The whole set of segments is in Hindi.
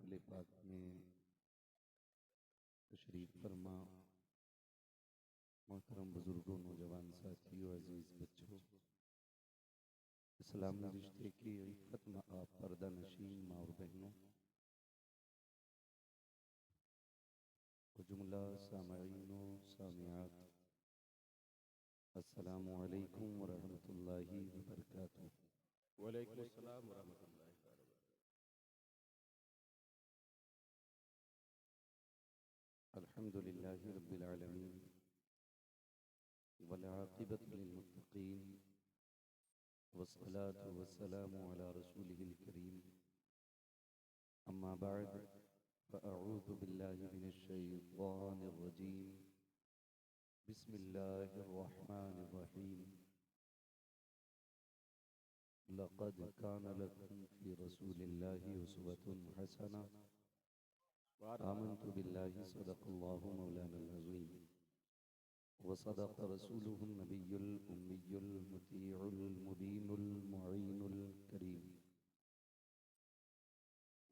महफिल पाक में तशरीफ़ फरमा मोहतरम बुजुर्गों, नौजवान साथियों, अजीज़ बच्चों, इस्लामी रिश्ते की इफ़्फ़त पर्दा नशीन माँ और बहनों, जुमला सामईन व सामियात, अस्सलामु अलैकुम व रहमतुल्लाहि व बरकातुहू। वालेकुम अस्सलाम व रहमतुल्लाहि व बरकातुहू। अल्हम्दुलिल्लाहि रब्बिल आलमीन वल आक़िबतु लिल मुत्तक़ीन वस्सलातु वस्सलामु अला रसूलिहिल करीम। अम्मा बअद फ़अऊज़ु बिल्लाहि मिनश शैतानिर रजीम। बिस्मिल्लाहिर रहमानिर रहीम। लक़द कान लकुम फ़ी रसूलिल्लाहि उस्वतुन हसना। आमन्तु बिल्लाहि सदक़ल्लाहु मौलानल अज़ीम व सदक़ रसूलुहुन नबियुल उम्मियुल मुतीउल मुबीनुल मुईनुल करीम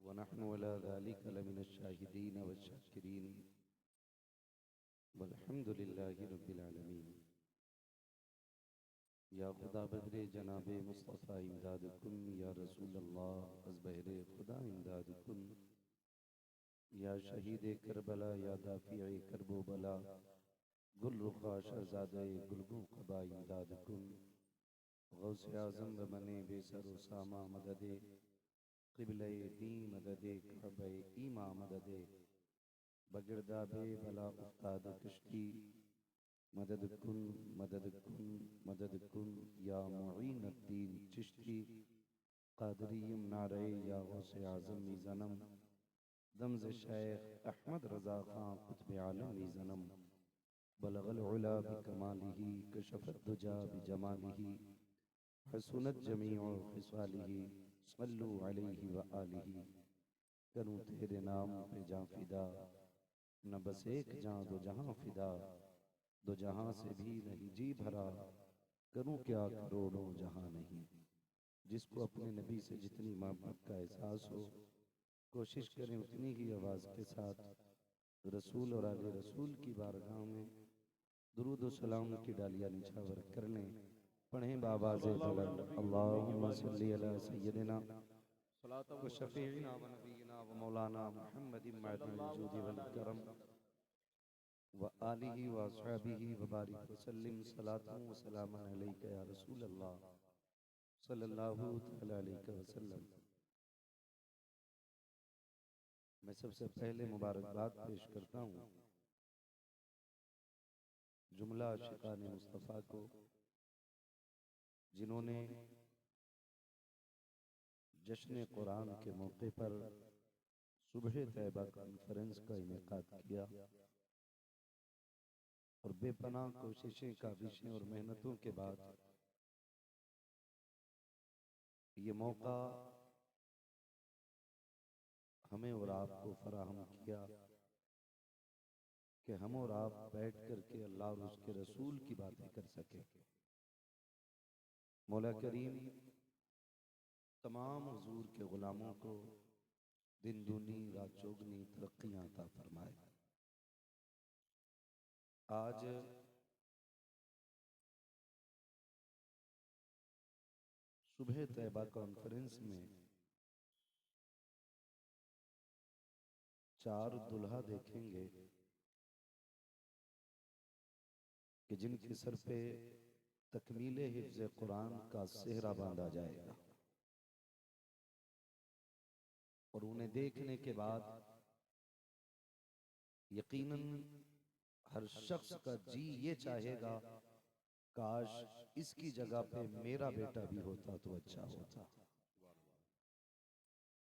व नहनु अला ज़ालिका लमिनश शाहिदीन वश्शाकिरीन वल्हम्दुलिल्लाहि रब्बिल आलमीन। या खुदा बहरे जनाबे मुस्तफ़ा इमदाद कुन, या रसूल अल्लाह अज़ बहरे खुदा इमदाद कुन, या शहीद करबला, या दाफ़िए करबो बला, गुल रुखा शहज़ादे गुलगो क़बा इमदाद कुन। गौसे आज़म व बने बेसर सामा मददे क़िबले दी मददे कअबे ईमा मददे बगिरदाबे बला उस्ताद कश्ती मदद कुन मदद कुन मदद कुन, या मुईनुद्दीन चिश्ती क़ादरीयम नारे, या गौसे आज़म मीज़नम दमज़ शेख अहमद रज़ा ख़ां क़ुत्ब आलम मीज़नम बलगल उला बिकमालिही कशफ़त दुजा बिजमालिही हसुनत जमीउ ख़िसालिही सल्लु अलैहि व आलिही। करूं तेरे नाम पे जां फ़िदा, न बस एक जां दो जहां फ़िदा, दो जहां से भी नहीं जी भरा, करूं क्या करोड़ों जहां नहीं। जिसको अपने नबी से जितनी मोहब्बत का एहसास हो, कोशिश करें उतनी ही आवाज़ के साथ रसूल और आले रसूल की बारगाह में दुरूद व सलाम की डालियाँ निछावर कर लें। पढ़ें बाबाज़े बुलंद, अल्लाहुम्मा सल्ली अला सय्यदिना सलातम व व तस्लीम शफ़ीइना व नबीना व मौलाना मुहम्मदिन मअदिल जूदि वल करम व आलिही व अस्हाबिही व बारिक व सल्लिम सलातन व सलामन अलैका या रसूल अल्लाह सल्लल्लाहु तआला अलैहि वसल्लम। मैं सबसे पहले मुबारकबाद पेश करता हूँ जुमला आशिकान मुस्तफ़ा को, जिन्होंने जश्न कुरान के मौके पर सुबह तैयबा कॉन्फ्रेंस का इनेकाद किया और बेपनाह कोशिशें, काबिशें और मेहनतों के बाद ये मौका हमें और आपको फराहम किया कि हम और आप बैठ करके अल्लाह और उसके रसूल की बातें कर सके। मौला करीम तमाम हुजूर के गुलामों को दिन दूनी रात चौगनी तरक्कियां अता फरमाए। आज सुबह तैयबा कॉन्फ्रेंस में 4 दुल्हा देखेंगे कि जिनके सर पे तकमीले हिफ्ज़ कुरान का सेहरा बांधा जाएगा और उन्हें देखने के बाद यकीनन हर शख्स का जी ये चाहेगा, काश इसकी जगह पे मेरा बेटा भी होता तो अच्छा होता।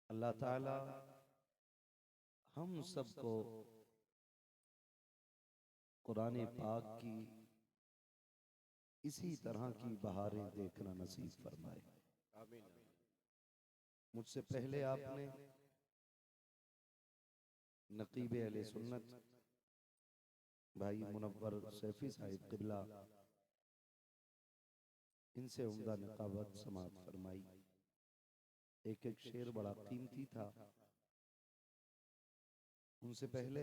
अल्लाह ताला हम सबको कुरान पाक की इसी तरह की बहारें देखना नसीब फरमाए। आमीन। मुझसे पहले आपने नकीब अहले सुन्नत भाई मुनव्वर सैफी साहिब क़िबला, इनसे उम्दा निकाबत समात फरमाई। एक एक शेर बड़ा कीमती था, उनसे पहले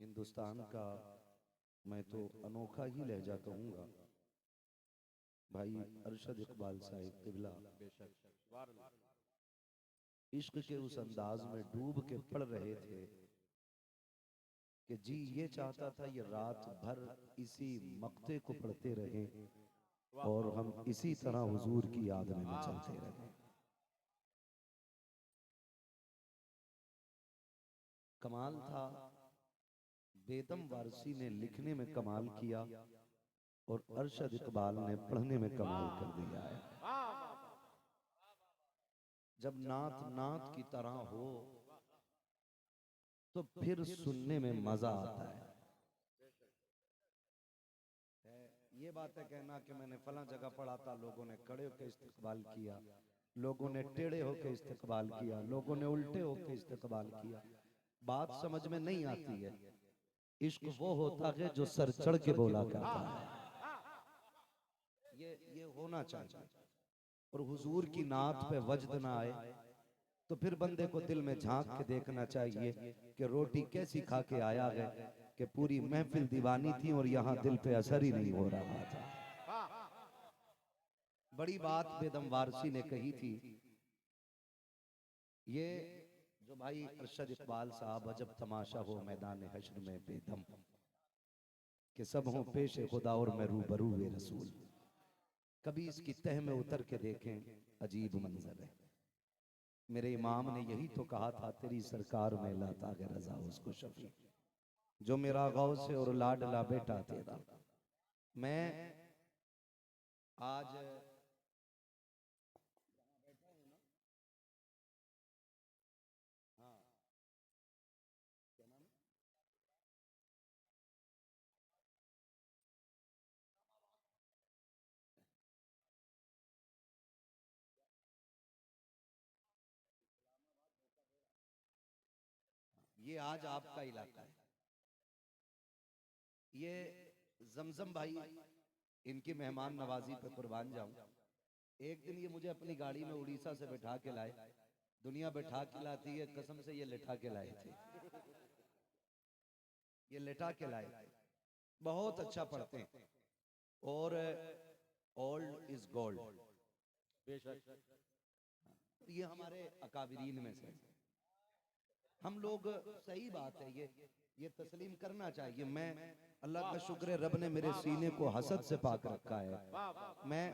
हिंदुस्तान का मैं तो अनोखा ही लहजा कहूँगा, भाई अरशद इकबाल साहिब किबला बेशक वार इश्क के उस अंदाज में डूब के पढ़ रहे थे कि जी ये चाहता था ये रात भर इसी मक्ते को पढ़ते रहे और हम इसी तरह हुजूर की याद में मचलते रहे। कमाल था, बेदम वारसी ने लिखने में कमाल किया और अरशद इकबाल ने पढ़ने में कमाल कर दिया है। जब नात नात की तरह हो तो फिर सुनने में मजा आता है। ये बात है कहना कि मैंने फला जगह पढ़ा था, लोगों ने खड़े होकर इस्तकबाल किया, लोगों ने टेढ़े होकर इस्तकबाल किया, लोगों ने उल्टे होकर इस्तकबाल किया, बात समझ में नहीं आती है। इश्क वो होता है जो सर चढ़ के बोला करता है। ये होना चाहिए। और हुजूर की नात पे वजद ना आए तो फिर बंदे को दिल में झांक के देखना चाहिए कि रोटी कैसी खा के आया है कि पूरी महफिल दीवानी थी और यहाँ दिल पे असर ही नहीं हो रहा था। बड़ी बात बेदम वारसी ने कही थी। ये जो भाई अरशद इकबाल साहब, अजब तमाशा हो मैदान हश्र में बेदम कि सब हों पेश खुदा और मैं रूबरू वे रसूल। कभी इसकी तह में उतर के देखें, अजीब मंजर है। मेरे इमाम ने यही तो कहा था, तेरी सरकार में लाता है रजा उसको शफी जो मेरा गौ से और लाडला बेटा तेरा। मैं आज ये आज आपका इलाका है। ये जमजम भाई, इनकी मेहमान नवाजी पे कुर्बान जाऊं। एक दिन ये मुझे अपनी गाड़ी में उड़ीसा से बैठा के लाए। दुनिया बैठा के लाती है, कसम से ये लेटा के लाए थे। ये लेटा के लाए। बहुत अच्छा पढ़ते हैं और ओल्ड इज गोल्ड। बेशक ये हमारे अकाबिरीन में से। हम लोग, सही बात है, ये तस्लीम करना चाहिए। मैं अल्लाह का शुक्र है, रब ने मेरे सीने को हसद से पाक रखा है। मैं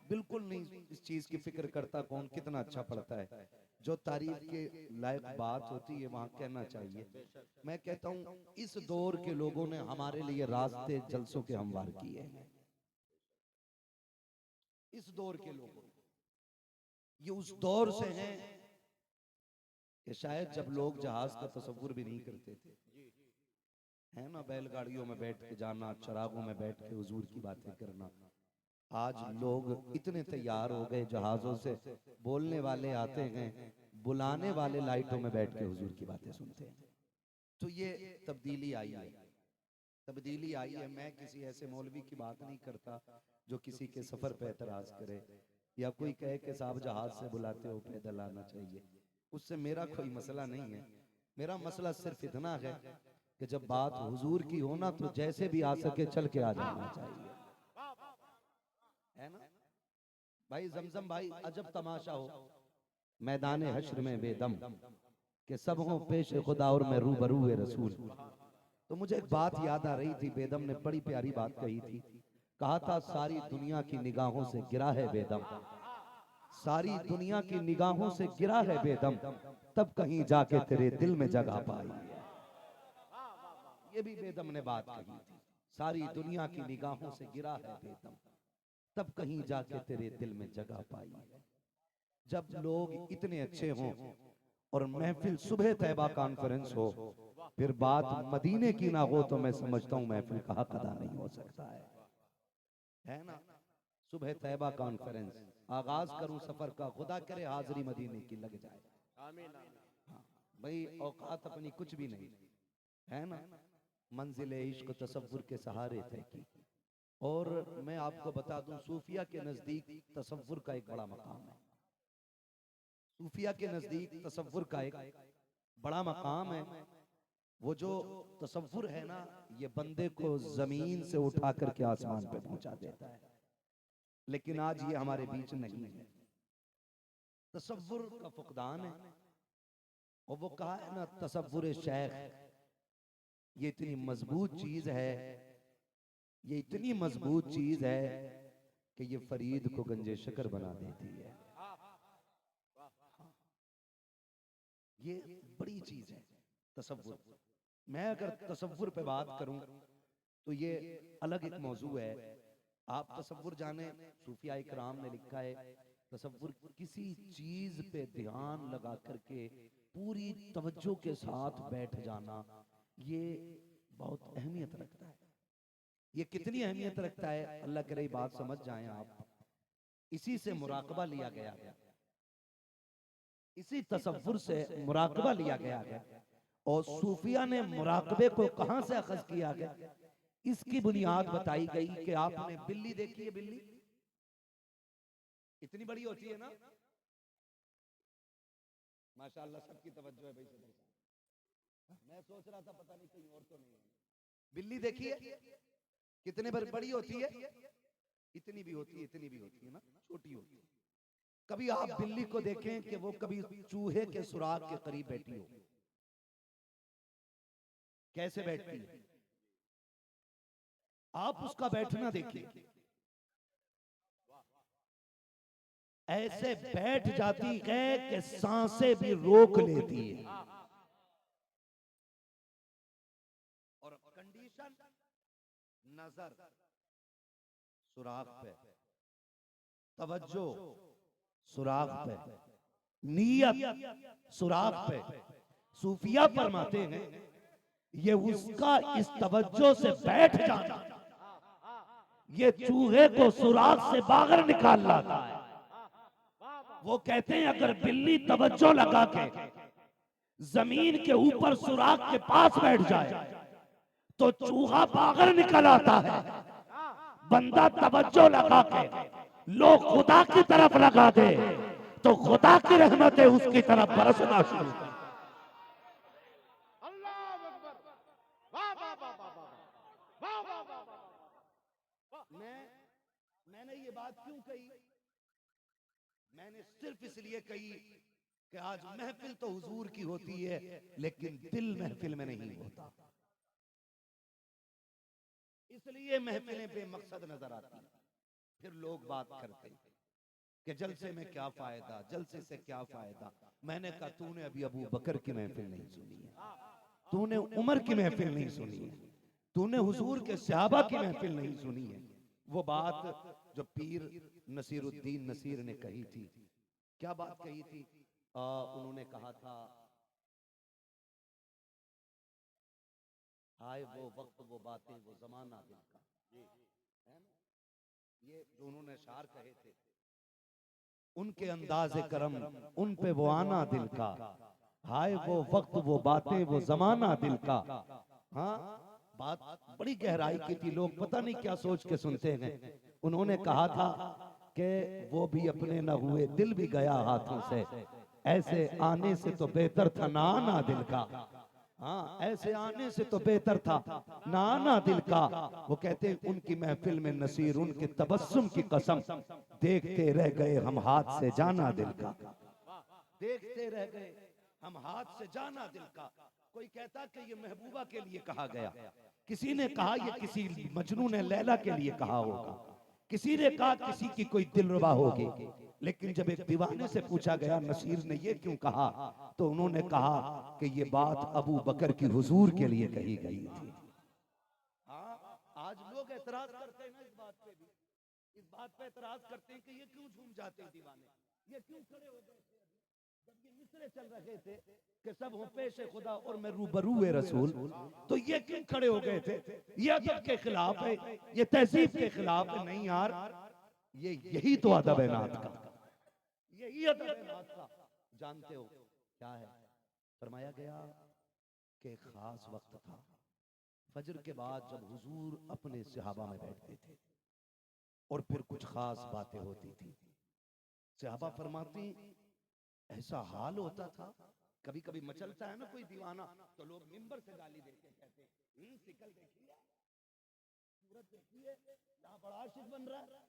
बिल्कुल नहीं इस चीज की फिक्र करता कौन कितना अच्छा पढ़ता है। जो तारीफ के लायक बात होती है वहां कहना चाहिए। मैं कहता हूं इस दौर के लोगों ने हमारे लिए रास्ते जलसों के हमवार किए हैं। इस दौर के लोगों, ये उस दौर से हैं कि शायद जब लोग जहाज का तसव्वुर भी नहीं करते थे, है ना, बैलगाड़ियों में बैठ के जाना, चरागों में बैठ के हुजूर की बातें करना। आज लोग इतने तैयार हो गए, जहाजों से बोलने वाले आते हैं, बुलाने वाले लाइटों में बैठ के हुजूर की बातें सुनते हैं। तो ये तब्दीली आई है, तब्दीली आई है। मैं किसी ऐसे मौलवी की बात नहीं करता जो किसी के सफर पे एतराज करे या कोई कहे कि साहब जहाज से बुलाते हो पैदल आना चाहिए। उससे मेरा कोई मसला नहीं है। मेरा मसला सिर्फ इतना है कि जब बात हुजूर की हो ना तो जैसे भी आ सके चल के आ जाना चाहिए, है ना भाई। जमजम भाई, अजब तमाशा हो मैदान हश्र में बेदम कि सब हों पेश खुदा और मैं रूबरू वे रसूल। तो मुझे एक बात याद आ रही थी, बेदम ने बड़ी प्यारी बात कही थी। कहा था सारी दुनिया की निगाहों से गिरा है बेदम, सारी दुनिया की निगाहों से गिरा है बेदम, तब कहीं जाके तेरे दिल में जगह पाई है। ये भी बेदम ने बात कही थी, सारी दुनिया की निगाहों से गिरा है बेदम, तब कहीं जाके तेरे दिल में जगह पाई है। जब लोग इतने अच्छे हों और महफिल सुबह तैबा कॉन्फ्रेंस हो, फिर बात मदीने की ना हो, तो मैं समझता हूं महफिल का हक अदा नहीं हो सकता है ना। सुबह तैबा कॉन्फ्रेंस, आगाज करूं सफर का, खुदा करे हाजिरी मदीने की लग जाए। आमीन हाँ भाई, औकात अपनी कुछ भी नहीं, है ना। मंजिले इश्क तसव्वुर के सहारे तय की। और मैं आपको बता दूं, सूफिया के नजदीक तसव्वुर का एक बड़ा मकाम है। सूफिया के नजदीक तसव्वुर का एक बड़ा मकाम है। वो जो तसव्वुर है ना, ये बंदे को जमीन से उठा करके आसमान पे पहुंचा देता है। लेकिन आज ये हमारे बीच नहीं है। तसव्वुर का फुकदान है। और वो कहा है ना, तसव्वुर शेख, ये इतनी मजबूत चीज है, ये इतनी मजबूत चीज है कि ये फरीद को गंजे शकर बना देती है। ये बड़ी चीज है तसव्वुर। मैं अगर तसव्वुर पे बात करूं तो ये अलग एक मौजू है। आप तसव्वुर जाने, सूफिया इकराम ने लिखा है, तसव्वुर किसी चीज पे ध्यान लगा करके पूरी तवज्जो के साथ बैठ जाना, ये बहुत अहमियत रखता है। ये कितनी अहमियत रखता है, अल्लाह करे ये बात समझ जाएं आप। इसी से मुराकबा लिया गया है, इसी तसव्वुर से मुराकबा लिया गया है। और सूफिया ने मुराकबे को कहां से अखज किया गया, इसकी बुनियाद बताई गई कि आपने बिल्ली देखी है? बिल्ली इतनी बड़ी होती है ना, माशाअल्लाह सबकी तवज्जो है भाई से। मैं सोच रहा था पता नहीं कहीं और तो नहीं है। बिल्ली देखी है? कितने बड़ी होती है? इतनी भी होती है, इतनी भी होती है ना, छोटी होती है। कभी आप बिल्ली को देखें कि वो कभी चूहे के सुराग के करीब बैठी हो? कैसे बैठती है? आप उसका बैठना देखिए, ऐसे बैठ जाती है कि सांसें भी रोक लेती है। और कंडीशन, नजर सुराग पे, तवज्जो सुराग पे, नीयत सुराग पे। सूफिया फरमाते हैं ये उसका इस तवज्जो से बैठ जाना, ये चूहे को सुराग से बाहर निकाल लाता है। वो कहते हैं अगर बिल्ली तवज्जो लगा के जमीन के ऊपर सुराग के पास बैठ जाए तो चूहा बाहर निकल आता है। बंदा तवज्जो लगा के लोग खुदा की तरफ लगा दे तो खुदा की रहमतें उसकी तरफ बरसना शुरू कर। मैंने ये बात क्यों कही? मैंने सिर्फ इसलिए कही कि आज महफिल तो हुजूर की होती है लेकिन दिल महफिल में नहीं होता, इसलिए महफिलें बेमकसद नजर आती हैं। फिर लोग बात करते हैं कि जलसे में क्या फायदा, जलसे से क्या फायदा। मैंने कहा तूने अभी अबू बकर की महफिल नहीं सुनी है, तूने उमर की महफिल नहीं सुनी है, तूने हुजूर के सहाबा की महफिल नहीं सुनी है। वो बात जो पीर नसीरुद्दीन नसीर ने कही थी, क्या बात कही थी? उन्होंने कहा था, हाय वो वक्त वो बातें वो जमाना दिल का, है ना? ये जो उन्होंने शार कहे थे, उनके अंदाज़े करम उन पे वो आना दिल का, हाय वो वक्त वो बातें वो जमाना दिल का। हाँ, बात बड़ी गहराई की थी, लोग पता नहीं क्या सोच के सुनते हैं। उन्होंने कहा था कि वो भी अपने न हुए, दिल भी गया हाथों से, ऐसे आने से तो बेहतर था ना आना दिल का। हाँ, ऐसे आने से तो बेहतर था ना आना दिल का। वो कहते हैं उनकी महफिल में नसीर उनके तबस्सुम की कसम, देखते रह गए हम हाथ से जाना दिल का, देखते रह गए हम हाथ से जाना दिल का। कोई कहता कि ये महबूबा के लिए कहा गया, किसी ने कहा ये किसी मजनू ने लैला के लिए कहा होगा, किसी ने कहा किसी की कोई दिलरुबा होगी। लेकिन जब एक दीवाने से पूछा गया नसीर ने ये क्यों कहा, तो उन्होंने कहा कि ये बात अबू बकर की हुजूर के लिए कही गई थी। हाँ, आज लोग एतराज करते हैं ना इस बात पे भी, इस बात पे एतराज करते हैं कि ये क्यों झूम जाते हैं दीवाने, ये क्यों खड़े हो गए थे जब ये मिसरे चल रहे थे कि सब हो पेश खुदा और मैं रूबरू रसूल, तो ये क्यों खड़े हो गए थे? ये अदब के खिलाफ है, ये तहजीब के खिलाफ है। नहीं यार, ये यही तो अदब है नात का, यही अदब है नात का। जानते हो क्या है? फरमाया गया कि खास वक्त था फजर के बाद जब हुजूर अपने सहाबा में बैठते थे और फिर कुछ खास बातें होती थी। सहाबा फरमाती ऐसा हाल होता था कभी कभी मचलता है ना कोई दीवाना, तो लोग मिंबर से गाली देते कहते शिकल देखिए, सूरत देखिए, यहाँ बड़ा आशिक बन रहा है,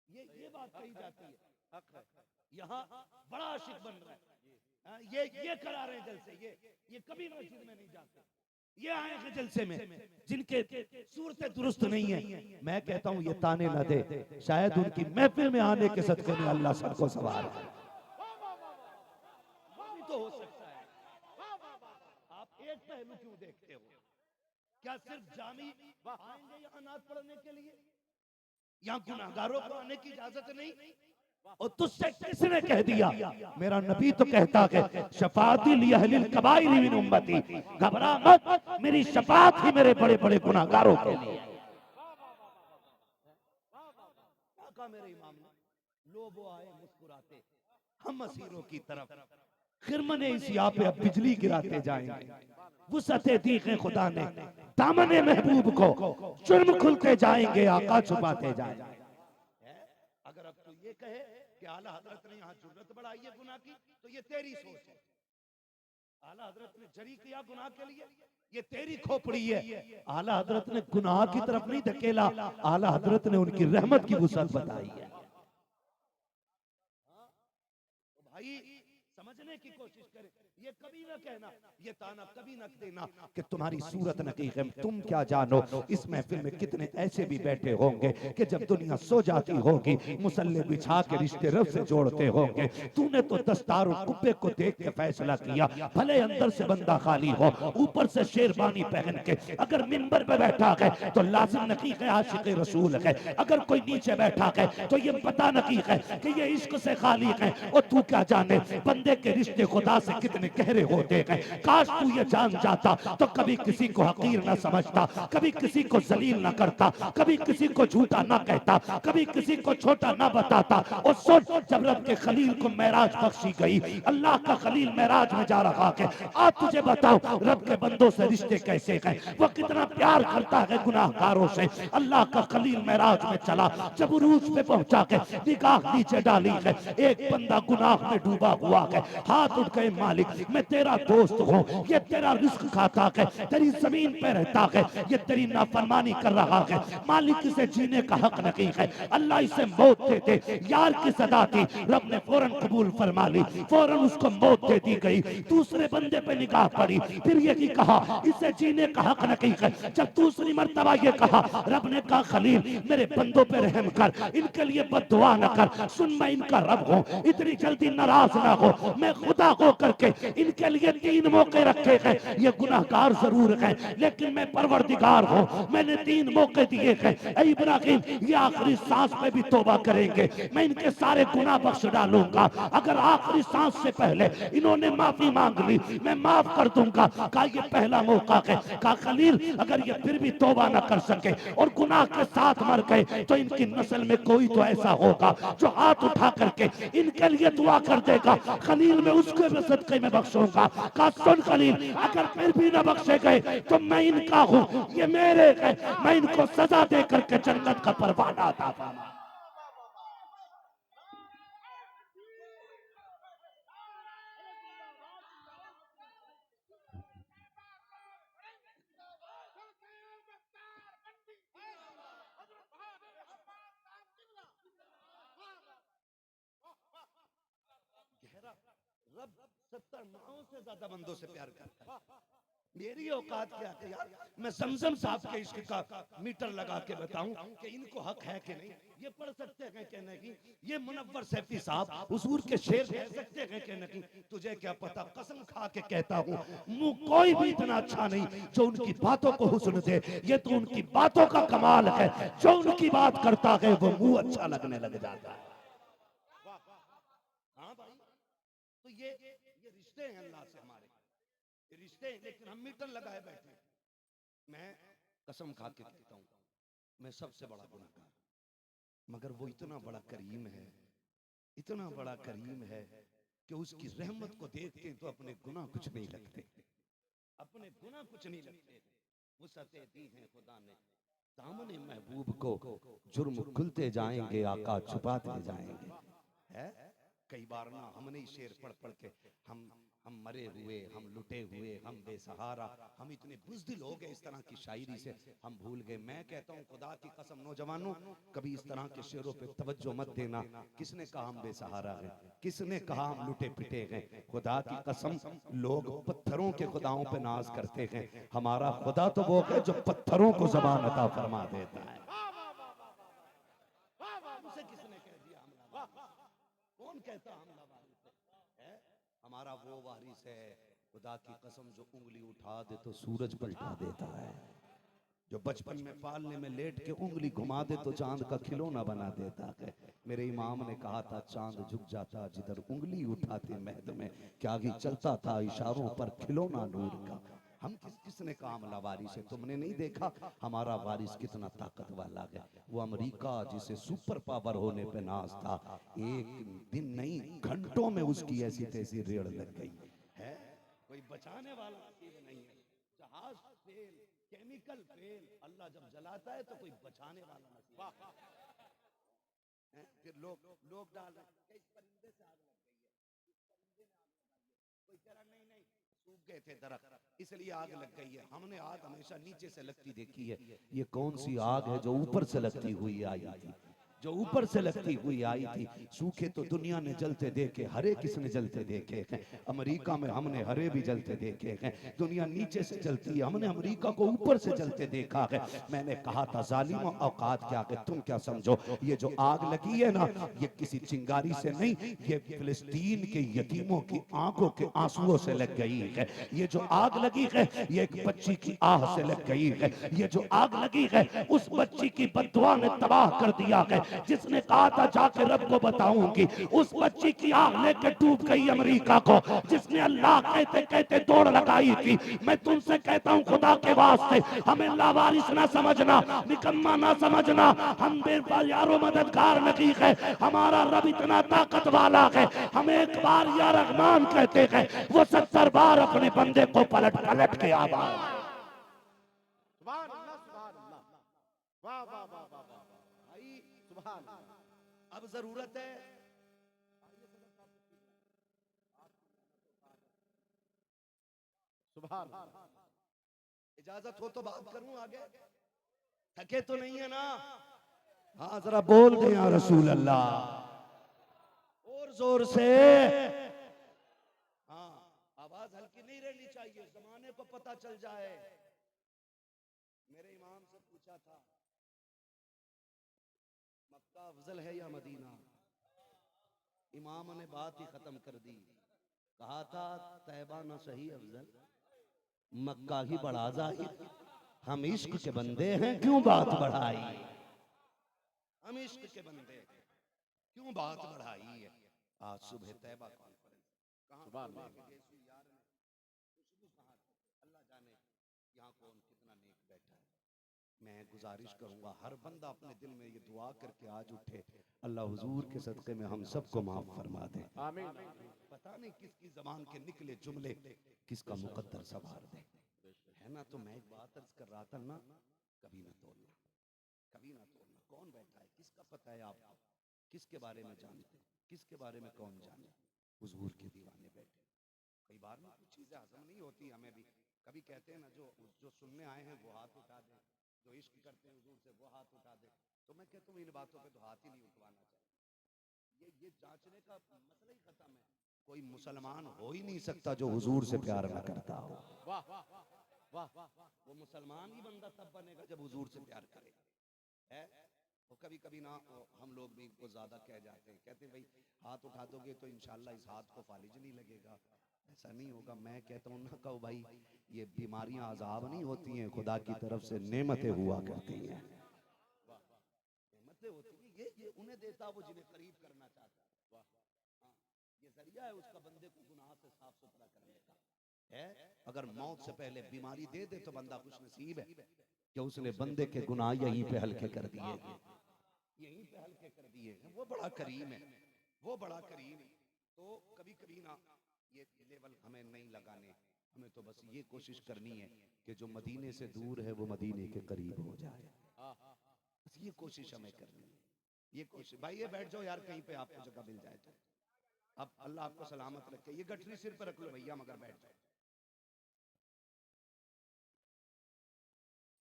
ये बात कही जाती है। हक है। यहाँ बड़ा आशिक बन रहा है, ये करा रहे जलसे, ये कभी मस्जिद में नहीं जाते, ये आए हैं जलसे में जिनके सूरतें दुरुस्त नहीं है। मैं कहता हूं ये ताने न दे, शायद उनकी महफिल में आने के सदके में अल्लाह सबको सवार है, तो हो सकता है। आप एक पहलू क्यों देखते हो? क्या सिर्फ जामी आएंगे यहाँ नात पढ़ने के लिए? यहाँ गुनाहगारों को आने की इजाजत नहीं? और तुझसे किसने कह दिया? मेरा नबी तो कहता है शफाअती ली अहलिल कबाइर मिन उम्मती, घबरा मत, मेरी शफाअत ही मेरे बड़े बड़े गुनाहगारों के लिए। कहा मेरे इमाम ने, लोग आए मुस्कुराते, हम असीरों की तरफ खिरमने इस यहाँ पे अब बिजली गिराते जाएंगे, वुसअते दी है खुदा ने दामने महबूब को, जुर्म खुलते जाएंगे आका छुपाते जाएंगे। अगर अब तू ये कहे कि आला हजरत ने यहाँ जुर्रत बढ़ाई है गुनाह की, तो ये तेरी सोच है। आला हजरत ने जरी किया गुनाह के लिए, ये तेरी खोपड़ी है। आला हजरत ने गुनाह की तरफ नहीं धकेला, आला हजरत ने उनकी रहमत की वुसअत बताई है। तो भाई समझने की कोशिश करें, ये कभी ना कहना, ये ताना कभी न देना कि तुम्हारी सूरत नकी है। तुम क्या जानो इस महफिल में कितने ऐसे भी बैठे होंगे कि जब दुनिया सो जाती होगी मुसल्ले बिछा के रिश्ते रब से जोड़ते होंगे। तूने तो दस्तार और कुब्बे को देख के फैसला किया, भले अंदर से बंदा खाली हो, ऊपर से शेरबानी पहन के अगर मिंबर पे बैठा है तो लाजिम नकी है, आशिक रसूल है। अगर कोई नीचे बैठा है तो ये पता नकी है कि ये इश्क से खाली है। और तू क्या जाने बंदे के रिश्ते खुदा से कितने गहरे होते हैं। काश तू ये जान जाता तो कभी किसी को हकीर ना समझता, कभी किसी को जलील ना करता, कभी किसी को झूठा ना कहता, कभी किसी को छोटा ना बताता। और सोच जब रब के खलील को मेराज बख्शी गई, अल्लाह का खलील मेराज में जा रहा है, आज तुझे बताओ रब के बंदों से रिश्ते कैसे हैं, वो कितना प्यार करता है गुनाहगारों से। अल्लाह का खलील मेराज में चला, जब उरूज पे पहुंचा के निगाह नीचे डाली है, एक बंदा गुनाह में डूबा हुआ है, हाथ उठ गए मालिक मैं तेरा दोस्त हूँ, ये तेरा रिस्क खाता है, तेरी जमीन पे रहता है, ये तेरी नाफरमानी कर रहा है, मालिक इसे जीने का हक नहीं है, अल्लाह इसे मौत दे दे। यार की सदा थी, रब ने फौरन कबूल फरमा ली, फौरन उसको मौत दे दी गई। दूसरे बंदे पे निगाह पड़ी, फिर ये की कहा इसे जीने का हक नहीं है। जब दूसरी मर्तबा ये कहा, रब ने कहा खलील मेरे बंदों पे रहम कर, इनके लिए बद्दुआ न कर, सुन मैं इनका रब हूँ, इतनी जल्दी नाराज ना हो, मैं खुदा हो करके इनके लिए 3 मौके रखे हैं। ये गुनाहगार जरूर हैं लेकिन मैं परवरदिगार हूँ, मैंने 3 मौके दिए हैं। ऐ इब्राहिम ये आखिरी सांस पे भी तौबा करेंगे, मैं इनके सारे गुनाह बख्श डालूंगा। अगर आखिरी सांस से पहले इन्होंने माफी मांग ली मैं माफ कर दूंगा। कहा ये पहला मौका है। कहा खलील अगर ये फिर भी तौबा न कर सके और गुनाह के साथ मर गए तो इनकी नस्ल में कोई तो ऐसा होगा जो हाथ उठा करके इनके लिए दुआ कर देगा, खलील में उसके भी सदके में बख्शूंगा। कहा सुन खलील अगर फिर भी न बख्शे गए तो मैं इनका हूँ, ये मेरे है, मैं इनको सजा दे करके जन्नत का परवाना अता फरमा। रब 70 माओं से ज्यादा बंदों से प्यार करता है। मेरी औकात क्या है यार, मैं जमजम साहब के इश्क का मीटर लगा के बताऊं कि इनको हक है कि नहीं। ये पढ़ सकते हैं कि नहीं, ये मुनव्वर सैफी साहब हुजूर के शेर कह सकते हैं कि नहीं। तुझे क्या पता, कसम खा के कहता हूँ मुंह कोई भी इतना अच्छा नहीं जो उनकी बातों को हुस्न दे। ये तो उनकी बातों का कमाल है, जो उनकी बात करता है वो मुंह अच्छा लगने लग जाता है। हाँ भाई, तो ये रिश्ते हैं अल्लाह से हमारे, ये रिश्ते हैं, लेकिन हम मीटर लगाए बैठे हैं। मैं कसम खा के कहता हूँ मैं सबसे बड़ा गुनाहगार, मगर वो इतना बड़ा करीम है, इतना बड़ा करीम है कि उसकी रहमत को देखते तो अपने गुनाह कुछ नहीं लगते, अपने गुनाह कुछ नहीं लगते। वुसअतें दी हैं खुदा ने दामने महबूब को, जुर्म खुलते जाएंगे आका छुपाते जाएंगे। है कई बार ना हमने ही शेर पढ़ पढ़ के हम हम मरे हुए, हम लुटे हुए, हम बेसहारा, हम इतने बुज़दिल हो गए इस तरह की शायरी से, हम भूल गए। मैं कहता हूँ खुदा की कसम नौजवानों, कभी इस तरह के शेरों पे तवज्जो मत देना। किसने कहा हम बेसहारा हैं? किसने कहा हम लुटे पिटे हैं? खुदा की कसम, लोग पत्थरों के खुदाओं पे नाज करते हैं, हमारा खुदा तो वो है जो पत्थरों को ज़बान अता फरमा देता है। उसे किसने कह दिया हमला वारिस? कौन कहता हमला वारिस है? हमारा वो वारिस है, खुदा की कसम, जो उंगली उठा दे तो सूरज पलटा देता है, जो बचपन में पालने में लेट के उंगली घुमा दे तो चांद का खिलौना बना देता है। मेरे इमाम ने कहा था, चांद झुक जाता जिधर उंगली उठाते महद में, क्या ही चलता था इशारों पर खिलौना नूर का। हम किसने कहा हमला वारिस है? तुमने नहीं देखा हमारा वारिस कितना ताकत वाला है? वो अमेरिका जिसे सुपर पावर होने पे नाज था, एक दिन नहीं घंटों में उसकी ऐसी तैसी रेड़ लग गई है। कोई बचाने वाला नसीब नहीं है। जहाज फेल, केमिकल फेल, अल्लाह जब जलाता है तो कोई बचाने वाला नसीब है। फिर लोग डाल रहे हैं, इस परिंदे से आग लग गई है, इस परिंदे ने आग लगाई है। कोई कह रहा नहीं नहीं, सूख गए थे दरख्त इसलिए आग लग गई है। हमने आग हमेशा नीचे से लगती देखी है। ये कौन सी आग है जो ऊपर से लगती हुई आई थी? जो ऊपर से लगती हुई आई थी। सूखे तो दुनिया ने जलते देखे, हरे किसने जलते देखे हैं? अमेरिका में हमने हरे भी जलते देखे हैं। दुनिया नीचे से जलती है, हमने अमेरिका को ऊपर से जलते देखा है। मैंने कहा था जालिमों औकात क्या है, तुम क्या समझो? ये जो आग लगी है ना, ये किसी चिंगारी से नहीं, ये फिलिस्तीन के यतीमों की आंखों के आंसुओं से लग गई है। ये जो आग लगी है, ये एक बच्ची की आह से लग गई है। ये जो आग लगी है, उस बच्ची की बद्दुआ ने तबाह कर दिया है, जिसने कहा था जाके रब को बताऊंगी। उस बच्ची की आग लेके डूब गई अमेरिका को, जिसने अल्लाह कहते कहते दौड़ लगाई थी। मैं तुमसे कहता हूं खुदा के वास्ते, हमें लावारिस ना समझना, निकम्मा ना समझना। हम बेयारो मददगार नहीं है, हमारा रब इतना ताकत वाला है। हम एक बार या रहमान कहते हैं, वो 70 बार अपने बंदे को पलट पलट के आवाज। सुभान अल्लाह, सुभान अल्लाह, वाह वाह वाह वाह वाह भाई, सुभान अल्लाह। अब जरूरत है, सुभान अल्लाह। इजाजत हो तो बात करूं आगे? थके तो नहीं है ना? हाँ जरा बोल दे या रसूल अल्लाह, और जोर से। हाँ, आवाज हल्की नहीं रहनी चाहिए, जमाने को पता चल जाए। मेरे इमाम से पूछा था, मक्का अफजल है या मदीना? इमाम ने बात ही खत्म कर दी। कहा था तैबा न सही अफजल, मक्का ही बड़ा जाहिर। हम इश्क के बंदे हैं, क्यों बात बढ़ाई? हम इश्क के बंदे हैं, क्यों बात बढ़ाई है? आज सुबह तैबा कॉन्फ्रेंस कहाँ खोलेंगे? यीशु यार ने खुशबू कहाँ से? अल्लाह जाने यहाँ कौन कितना नेक बैठा है। मैं गुजारिश करूंगा हर बंदा अपने दिल में ये दुआ करके आज उठे, अल्लाह हुजूर के सदक़े में हम सबको माफ फरमा दे। आमीन। पता नहीं किसकी जबान के निकले जुमले किसका मुकद्दर सवार दे, है ना? तो मैं एक बात अर्ज कर रहा था ना, कभी ना तोड़ना, कभी ना तोड़ना। कौन बैठा है, किसका पता है आपको? किसके बारे में जानते, किसके बारे में कौन जाने? हुजूर के दीवाने बैठे। कई बार ना कुछ चीजें हजम नहीं होती हमें भी। कभी कहते हैं ना, जो जो सुनने आए हैं वो हाथ उठा दें, जो इश्क करते हैं हुजूर से वो हाथ उठा दे। तो मैं कहता हूँ इन बातों पे तो हाथ ही नहीं उठवाना चाहिए। ये जांचने का मसला ही खत्म है। कोई मुसलमान हो ही नहीं सकता जो हुजूर से प्यार न करता हो। वाह वाह वाह। वो मुसलमान ही बंदा तब बनेगा जब हुजूर से प्यार करे, है? तो कभी कभी ना हम लोग भी को ज्यादा कह जाते हैं, कहते हैं भाई हाथ उठा दोगे तो इंशाल्लाह इस हाथ को फालिज नहीं लगेगा। ऐसा नहीं होगा। मैं कहता हूँ ना, कहो भाई ये बीमारियां अजाब नहीं होती हैं, खुदा की तरफ से नेमतें हुआ करती हैं। नेमतें होती हैं, ये उन्हें देता वो जिन्हें करीब करना चाहता है। हाँ, ये जरिया है उसका बंदे को गुनाह से साफ सुथरा करने का, है? अगर मौत से पहले बीमारी दे दे तो बंदा खुश नसीब है कि उसने बंदे के गुनाह यहीं पे हल्के कर दिए, यहीं पे हल्के कर दिए हैं। वो बड़ा करीम है, वो बड़ा करीम है। तो कभी कभी ना ये लेवल हमें नहीं लगाने, हमें तो बस ये कोशिश करनी है कि जो मदीने से दूर है वो मदीने के करीब हो जाए। बस ये कोशिश हमें करनी है, ये कोशिश। भाई ये बैठ जाओ यार कहीं पे, आपको जगह मिल जाए तो। अब अल्लाह आपको सलामत रखे। ये गठरी सिर पर रख लो भैया, मगर बैठ जाओ।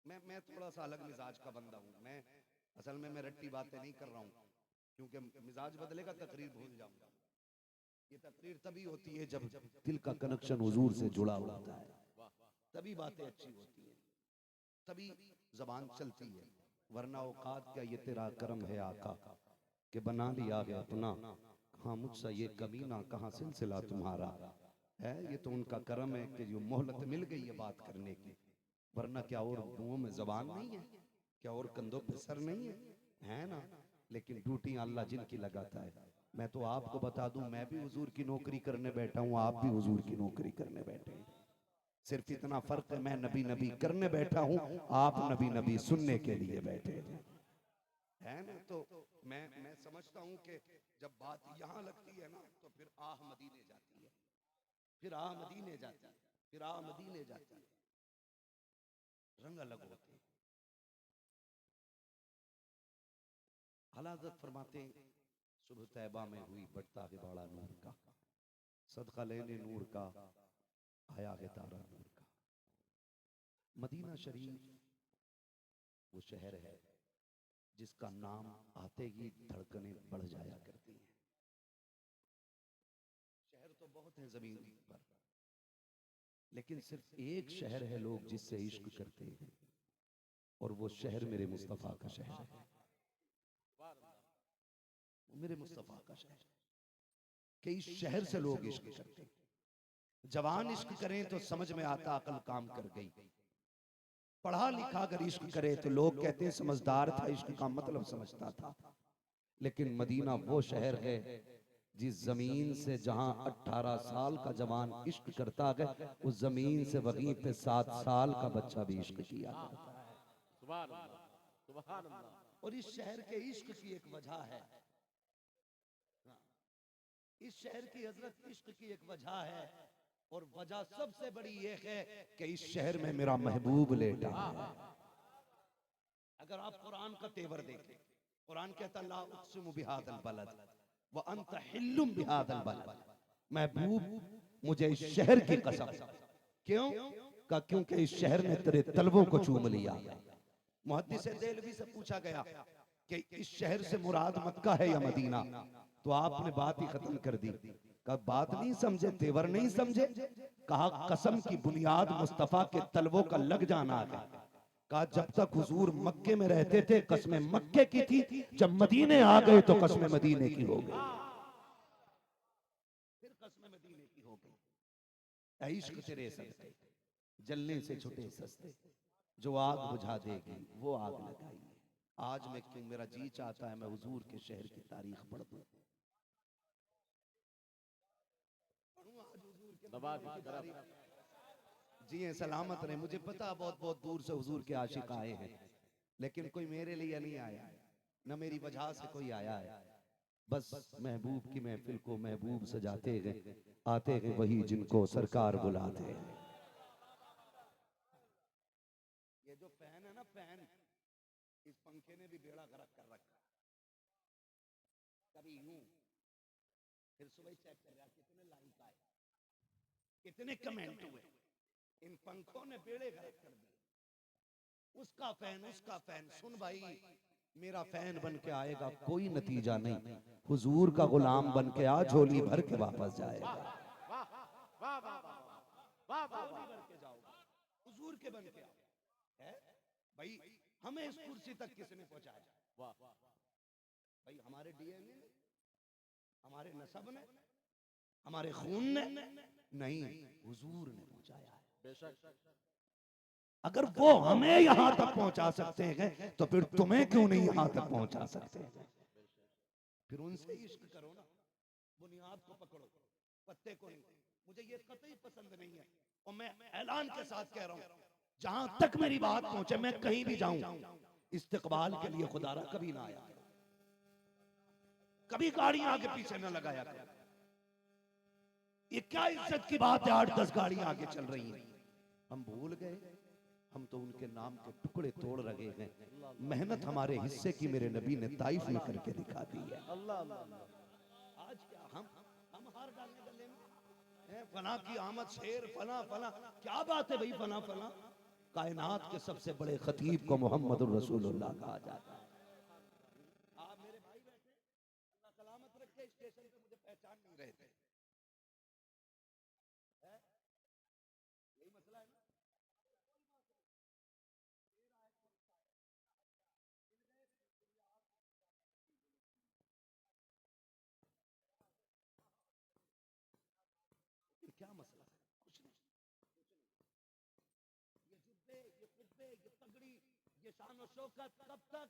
मैं थोड़ा सा अलग मिजाज का बंदा हूँ। मैं असल में मैं रट्टी बातें नहीं कर रहा हूँ, क्योंकि मिजाज बदलेगा तकरीर भूल जाऊंगा। ये तकरीर तभी होती है जब दिल का कनेक्शन हुजूर से जुड़ा होता है, तभी बातें अच्छी होती है, तभी जबान चलती है। वरना औकात क्या, ये तेरा करम है आका कि बना लिया है अपना, हाँ मुझसे ये कमीना कहाँ सिलसिला तुम्हारा है। ये तो उनका करम है कि जो मोहलत मिल गई है बात करने की, वरना क्या और मुंहों में जबान नहीं है, क्या और कंधों पे सर नहीं है ना। लेकिन ड्यूटियां अल्लाह जिनकी लगाता है। मैं तो आपको बता दूं, मैं भी हुजूर की नौकरी करने बैठा हूं, आप भी हुजूर की नौकरी करने बैठे हैं। सिर्फ इतना फर्क है, मैं नबी नबी करने बैठा हूं, आप नबी नबी सुनने के लिए बैठे हैं, है ना। तो मैं समझता हूं कि जब बात यहां लगती है ना, तो फिर आह मदीने जाती है, फिर आह मदीने जाती है, फिर आह मदीने जाती है, रंग अलग होते हैं। हलाजत फरमाते, सुबह तैबा में हुई बढ़ता है बाड़ा नूर का, सदका लेने नूर का आया है तारा नूर का। मदीना शरीफ वो शहर है जिसका नाम आते ही धड़कनें बढ़ जाया करती हैं। शहर तो बहुत है जमीन पर, लेकिन सिर्फ एक शहर है लोग जिससे इश्क करते हैं, और वो शहर मेरे मुस्तफा का शहर है। मेरे मुस्तफा का शहर कि इस शहर से लोग इश्क करते हैं। जवान इश्क करें तो समझ में आता अकल काम कर गई, पढ़ा लिखा अगर इश्क करे तो लोग कहते हैं समझदार था, इश्क का मतलब समझता था। लेकिन मदीना वो शहर है जिस जमीन से जहां 18 साल का जवान इश्क करता है, उस जमीन से वहीं पे 7 साल का बच्चा भी इश्क किया करता है। सुभान अल्लाह, सुभान अल्लाह। और इस शहर के इश्क की एक वजह है, इस शहर की हजरत इश्क की एक वजह है, और वजह सबसे बड़ी ये है कि इस शहर में मेरा महबूब लेटा है। अगर आप कुरान का तेवर देखें, कुरान कहता ला उक़्सिमु बिहादिल बलद व अंत हिल्लुम बिहादिल बलद, महबूब मुझे इस शहर की कसम। क्यों? क्योंकि इस शहर ने तेरे तलबों को चूम लिया। मुहद्दिस देलवी से पूछा गया कि इस शहर से मुराद मक्का है या मदीना, तो आपने बात ही खत्म कर दी। कहा बात नहीं समझे, तेवर नहीं समझे। कहा कसम की बुनियाद मुस्तफा के तलबों का लग जाना है। कहा जब तक हुजूर मक्के में रहते थे कसमें मक्के की थी, जब मदीने आ गए तो कसमें मदीने की हो गई, फिर कसमें मदीने की हो गई। इश्क तेरे सदके जलने से छुटे सस्ते, जो आग बुझा देगी वो आग लगाई। आज मैं क्यों, मेरा जी चाहता है मैं हुजूर के शहर की तारीख पढ़ दूं, नवाज की तरफ जी हैं सलामत रहे। मुझे पता बहुत बहुत दूर से हुजूर के आशिक आए हैं, लेकिन कोई मेरे लिए नहीं आया, न मेरी वजह से कोई आया है। बस महबूब की महफिल को महबूब सजाते हैं, आते हैं वही जिनको सरकार बुलाते हैं। ये जो फैन है ना, फैन, इस पंखे ने भी बेड़ा गर्क कर रखा। कभी यूं, फिर सुबह चेक कर रहा कितने लाइक आए, कितने कमेंट हुए। इन पंखों ने बेड़े गर्क कर दिए। उसका फैन, उसका फैन। सुन भाई, मेरा फैन बन के आएगा कोई नतीजा नहीं, हुजूर का गुलाम बन के आ, झोली भर के वापस जाएगा। वाह वाह वाह वाह वाह झोली भर के जाओगे, हुजूर के बन के आओ। है भाई, हमें इस कुर्सी तक किसने पहुंचाया? वाह। भाई हमारे डीएनए ने, हमारे नसब ने, हमारे खून ने नहीं, हुजूर ने पहुंचाया है। बेशक। अगर वो हमें यहां तक पहुंचा सकते हैं तो फिर तुम्हें क्यों नहीं यहां तक पहुंचा सकते हैं? फिर उनसे इश्क करो ना, बुनियाद को पकड़ो, पत्ते को नहीं। मुझे ये कतई पसंद नहीं है, और मैं ऐलान के साथ कह रहा हूं, जहां तक मेरी बात पहुंचे, मैं कहीं भी जाऊं, इस्तिकबाल के लिए खुदारा कभी ना आया, कभी गाड़ियां आगे पीछे न लगाया करो। ये क्या इज्जत की बात है, 8-10 गाड़ियां आगे चल रही हैं। हम भूल गए, हम तो उनके नाम के टुकड़े तोड़ रहे हैं। मेहनत हमारे हिस्से की मेरे नबी ने ताइफ में करके दिखा दी है। अल्लाह अल्लाह। आज क्या हम फना की आमद शेर फना फना, क्या बात है भाई फना फना। कायनात के सबसे बड़े खतीब को मोहम्मद रसूलुल्लाह कहा जाता है। आप मेरे भाई बैठे, अल्लाह सलामत रखे, स्टेशन पे मुझे पहचान नहीं रहे थे, यही मसला है ना। फिर क्या मसला है? कुछ नहीं, ये जुब्बे, ये कुब्बे, ये पगड़ी, ये शान और शौकत कब तक?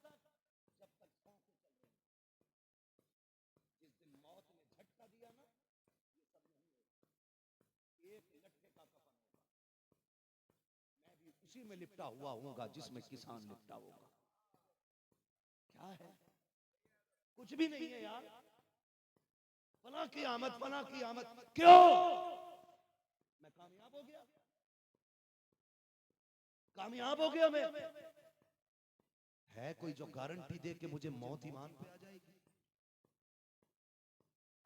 जब तक सांसें चल रही हैं। जिस दिन मौत ने झटका दिया ना, ये सब नहीं होगा। एक लट्ठे का कफन होगा, मैं भी उसी में लिपटा हुआ हूँगा जिसमें किसान लिपटा होगा। क्या है? कुछ भी नहीं है यार। फला की आमद, फला की आमद, क्यों? मैं कामयाब हो गया, कामयाब हो गया मैं। है कोई जो गारंटी दे कि मुझे मौत ईमान पे आ जाएगी?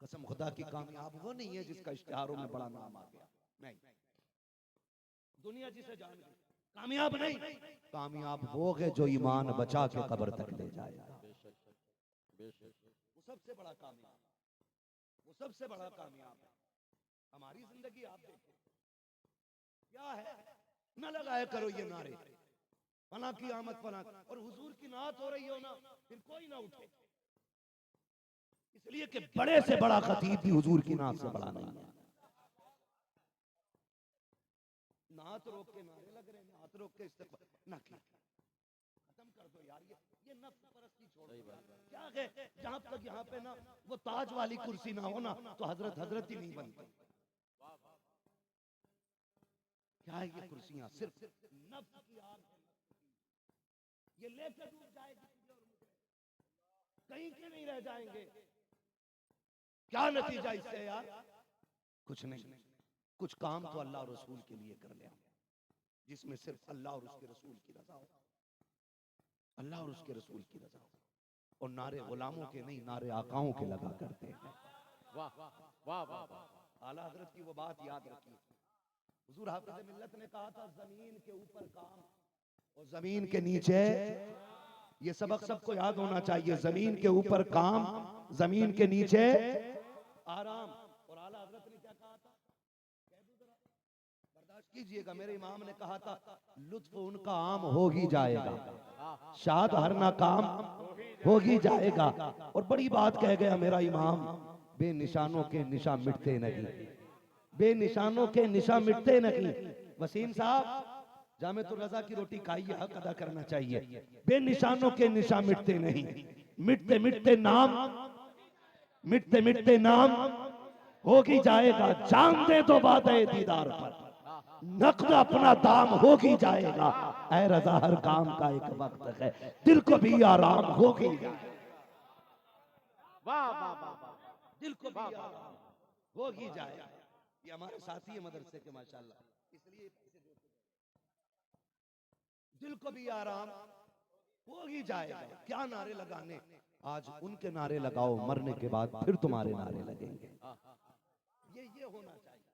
कसम खुदा की कामयाब वो नहीं है जिसका इश्तिहारों में बड़ा नाम आ गया, नहीं। दुनिया जिसे जान गई, कामयाब नहीं। कामयाब वो है जो ईमान बचा के कब्र तक ले जाएगा। वो सबसे बड़ा कामयाब, वो सबसे बड़ा कामयाब है। हमारी जिंदगी आप देखो क्या है। न लगाया करो ये नारे, फला की आमद फला, और हुजूर की नात हो रही हो ना, फिर कोई ना उठे, इसलिए कि बड़े से बड़ा खतीब भी हुजूर की नात से बड़ा नहीं है। नात रोक के नारे लग रहे हैं, नात रोक के इस्तेमाल ना किया, खत्म कर दो यार। ये नफ्स परस्ती छोड़ दो। क्या है, जहां तक यहाँ पे ना वो ताज वाली कुर्सी ना हो ना, तो हजरत हजरत ही नहीं बनती। क्या है ये कुर्सियां? सिर्फ नफ्स की आग है, ये लेकर डूब जाएगी तुझे और मुझे, कहीं के नहीं रह जाएंगे। क्या नतीजा इससे यार? कुछ नहीं। कुछ काम तो अल्लाह और रसूल के लिए कर ले, जिसमें सिर्फ अल्लाह और उसके रसूल की रजा हो, अल्लाह और उसके रसूल की रजा हो। और नारे गुलामों के नहीं, नारे आकाओं के लगा करते हैं। वाह वाह वाह वाह। आला हजरत की वो बात याद रखिए। हुजूर हाफिज मिल्लत ने कहा था, जमीन के ऊपर काम और जमीन के नीचे, ये सबक सबको याद होना चाहिए। जमीन के ऊपर काम, जमीन के नीचे आराम। और आला हजरत ने क्या कहा था? कह दूं जरा, बर्दाश्त कीजिएगा। मेरे इमाम ने कहा था, लुत्फ उनका आम हो ही जाएगा, शाद हर ना काम हो ही जाएगा। और बड़ी बात कह गया मेरा इमाम, बेनिशानों के निशा मिटते नहीं, बेनिशानों के निशा मिटते नहीं। वसीम साहब, जामेतुर रजा की रोटी खाइए, हक अदा करना चाहिए। बेनिशानों के निशा मिटते नहीं, मिटते मिटते नाम, मिटते मिटते नाम हो ही जाएगा। जान दे तो बात है दीदार पर, नकद अपना दाम हो ही जाएगा। ऐ रजा, हर काम का एक वक्त है, दिल को भी आराम हो ही जाएगा। वाह वाह वाह। दिल को भी आराम हो ही जाएगा। ये हमारे साथी है मदरसे के माशाल्लाह, इसलिए पैसे देते हैं। दिल को भी आराम हो ही जाएगा। क्या नारे लगाने, आज उनके नारे लगाओ, मरने के बाद फिर तुम्हारे नारे लगेंगे। ये होना चाहिए,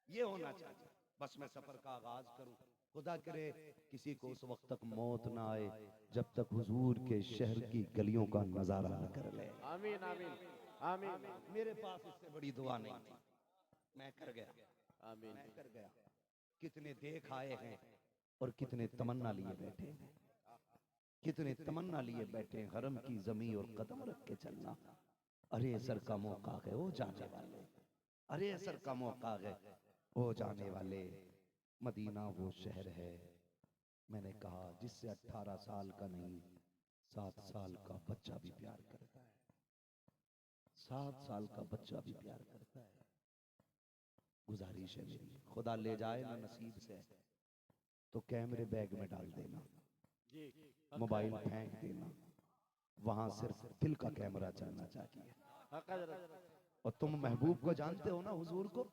ये होना चाहिए। बस मैं सफर का आगाज करूं, खुदा करे किसी को उस वक्त तक मौत ना आए जब तक हुजूर के शहर की गलियों का नजारा न कर ले। आमीन आमीन आमीन। मेरे पास इससे बड़ी दुआ नहीं थी, मैं कर गया, आमीन। मैं कर गया। कितने देख आए हैं और कितने तमन्ना लिए बैठे हैं, कितने तमन्ना लिए बैठे हैं। हरम की जमी और कदम रख के चलना, अरे असर का मौका है ओ जाने वाले, अरे असर का मौका है ओ जाने वाले। मदीना वो शहर है, मैंने कहा, जिससे 18 साल का नहीं 7 साल का बच्चा भी प्यार करता है, 7 साल का बच्चा भी प्यार करता है। गुजारिश है मेरी, खुदा ले जाए ना नसीब से तो कैमरे बैग में डाल देना, मोबाइल फेंक देना, वहां सिर्फ दिल का कैमरा चलना चाहिए। और तुम महबूब को जानते हो ना, हुजूर को,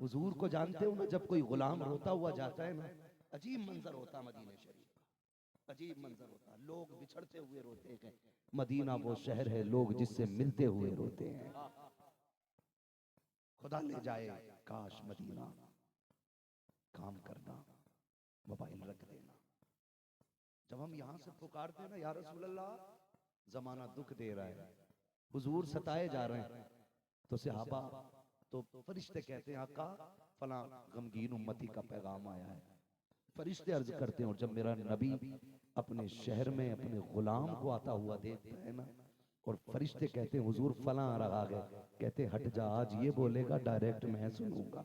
हुजूर को जानते हो ना। जब कोई गुलाम रोता हुआ जाता है ना, अजीब मंजर होता मदीने शरीफ, अजीब मंजर होता। लोग बिछड़ते हुए रोते हैं। मदीना वो शहर है, लोग जिससे मिलते हुए रोते हैं। खुदा ले जाए काश मदीना, काम करना, मोबाइल रख देना। जब हम यहां से पुकारते हैं ना या रसूल अल्लाह, जमाना दुख दे रहा है, हुजूर सताए जा रहे हैं, तो सहाबा, तो फरिश्ते कहते हैं आका फला गमगीन उम्मती का पैगाम आया है। फरिश्ते अर्ज करते हैं, और जब मेरा नबी अपने शहर में अपने गुलाम को आता हुआ देखता है ना, और फरिश्ते कहते हैं हुजूर फला आ रहा है, कहते हट जा, आज ये बोलेगा डायरेक्ट मैं सुनूंगा,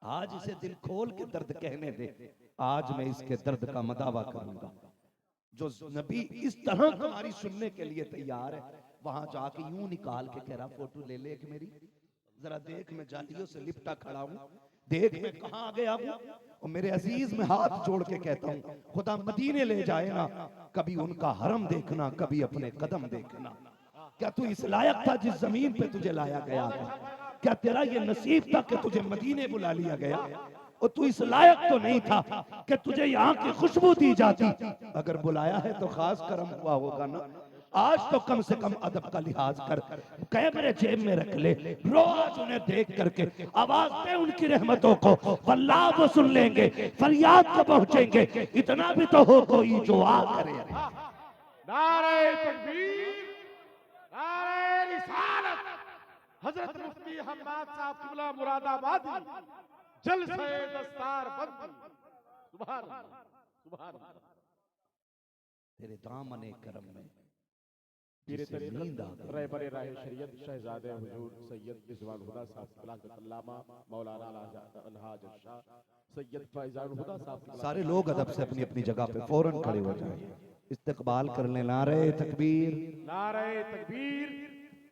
आज इसे दिल खोल के दर्द कहने दे, आज मैं इसके दर्द का मदावा करूंगा। जो नबी इस तरह तुम्हारी सुनने के लिए तैयार है, वहां जाके यूं निकाल के कह रहा फोटो ले ले एक मेरी, जरा देख मैं जालियों से लिपटा खड़ा हूं, देख मैं कहां आ गया हूं। और मेरे अजीज में हाथ जोड़ के कहता हूं, खुदा मदीने ले जाए ना, कभी उनका हरम देखना, कभी अपने कदम देखना। क्या तू इस लायक था जिस जमीन पे तुझे लाया गया था? क्या तेरा ये नसीब था कि तुझे मदीने बुला लिया गया? और तू इस लायक तो नहीं था कि तुझे यहाँ की खुशबू दी जाती। अगर बुलाया है तो खास करम हुआ होगा ना। आज तो कम से कम अदब का लिहाज कर, कैमरे जेब में रख ले, रोज उन्हें देख करके आवाज दे उनकी रहमतों को, वल्लाह वो सुन लेंगे, फरियाद को पहुंचेंगे। इतना भी तो हो कोई जो आ करे। नारे तकबीर, नारे रिसालत। हजरत मुफ्ती हम्माद साहब किबला मुरादाबादी, जलसे दस्तार बंद। सुभान अल्लाह, सुभान अल्लाह। तेरे दामने करम में पीरे जिसे नींद आ तरीक़त गई। रहबर राह शरीयत शहजादे हुजूर सैयद रिजवान हुदा साहब किबला के अल्लामा मौलाना अलहाज शाह सैयद फैजान हुदा साहब किबला। सारे लोग अदब से अपनी अपनी जगह पे फौरन खड़े हो जाएं, इस्तकबाल कर लें। नारे तकबीर, नारे तकबीर,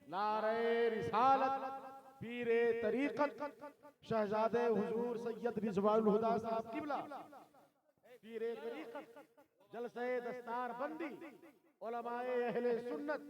नारे रिसालत। पीरे तरीक़त शहजादे हुजूर सैयद रिजवानुल हुदा साहब किबला, पीरे तरीक़त जलसे दस्तार बंदी, उलमाए अहले सुन्नत।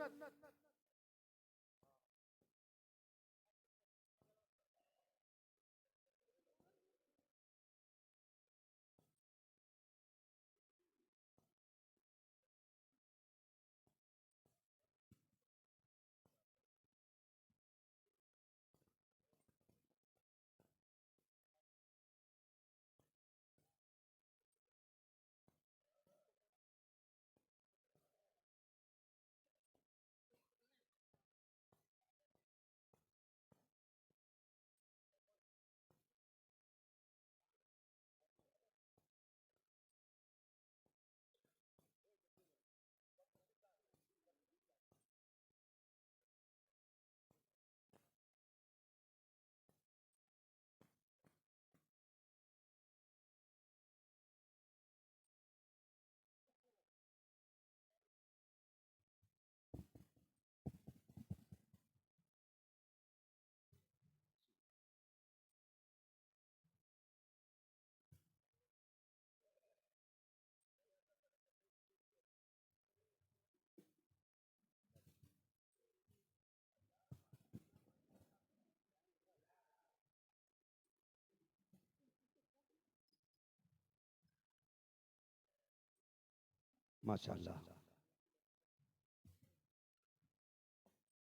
माशाअल्लाह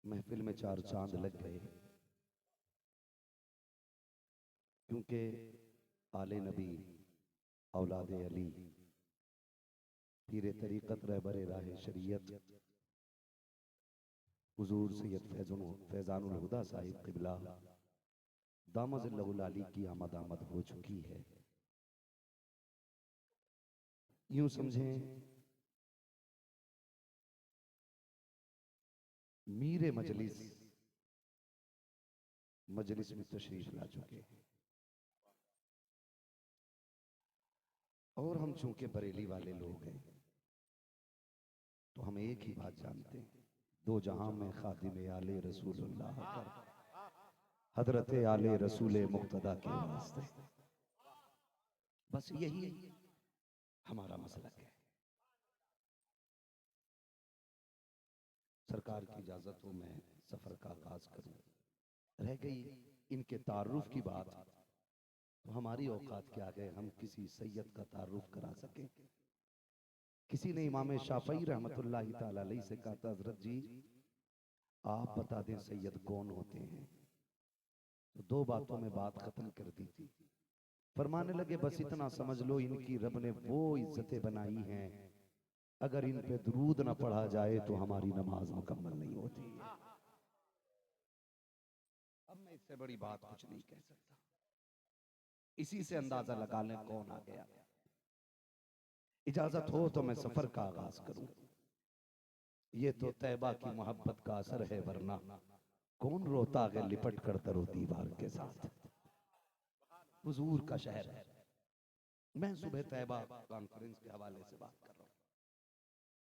महफिल में चार चांद लग गए, क्योंकि आले नबी, औलाद अली, पीरे तरीक़त रहबर राह शरीयत हुजूर सैयद फैजानुल हुदा साहिब क़िबला दामज़िल्लहुल आली की आमद हो चुकी है। यूं समझें मीरे मजलिस में तशरीफ ला चुके हैं। और हम चूंकि बरेली वाले लोग हैं तो हम एक ही बात जानते हैं, दो जहां में खादिम आले रसूलुल्लाह पर हजरत आले रसूल मुक्तदा के वास्ते, बस यही हमारा मसलक है। सरकार की इजाजत हो मैं सफर का आगाज करूं। रह गई इनके तारुफ की बात, तो हमारी औकात के आगे हम किसी सैयद का तारुफ करा सकें। किसी ने इमाम शाफई रहमतुल्लाहि ताला अलैहि से कहा था, हजरत जी आप बता दें सैयद कौन होते हैं। तो दो बातों में बात खत्म कर दी थी। फरमाने लगे बस इतना समझ लो, इनकी रब ने वो इज्जतें बनाई हैं, अगर इन पे दुरूद ना पढ़ा जाए तो हमारी नमाज मुकम्मल नहीं होती। अब मैं इससे बड़ी बात कुछ नहीं कह सकता। इसी से अंदाजा लगा लें कौन आ गया। इजाजत हो तो मैं सफर का आगाज करूं। ये तो तैबा की मोहब्बत का असर है, वरना कौन रोता है लिपट कर दरो दीवार के साथ। हुजूर का शहर है। मैं सुबह तैबा कॉन्फ्रेंस के हवाले से बात कर रहा हूं।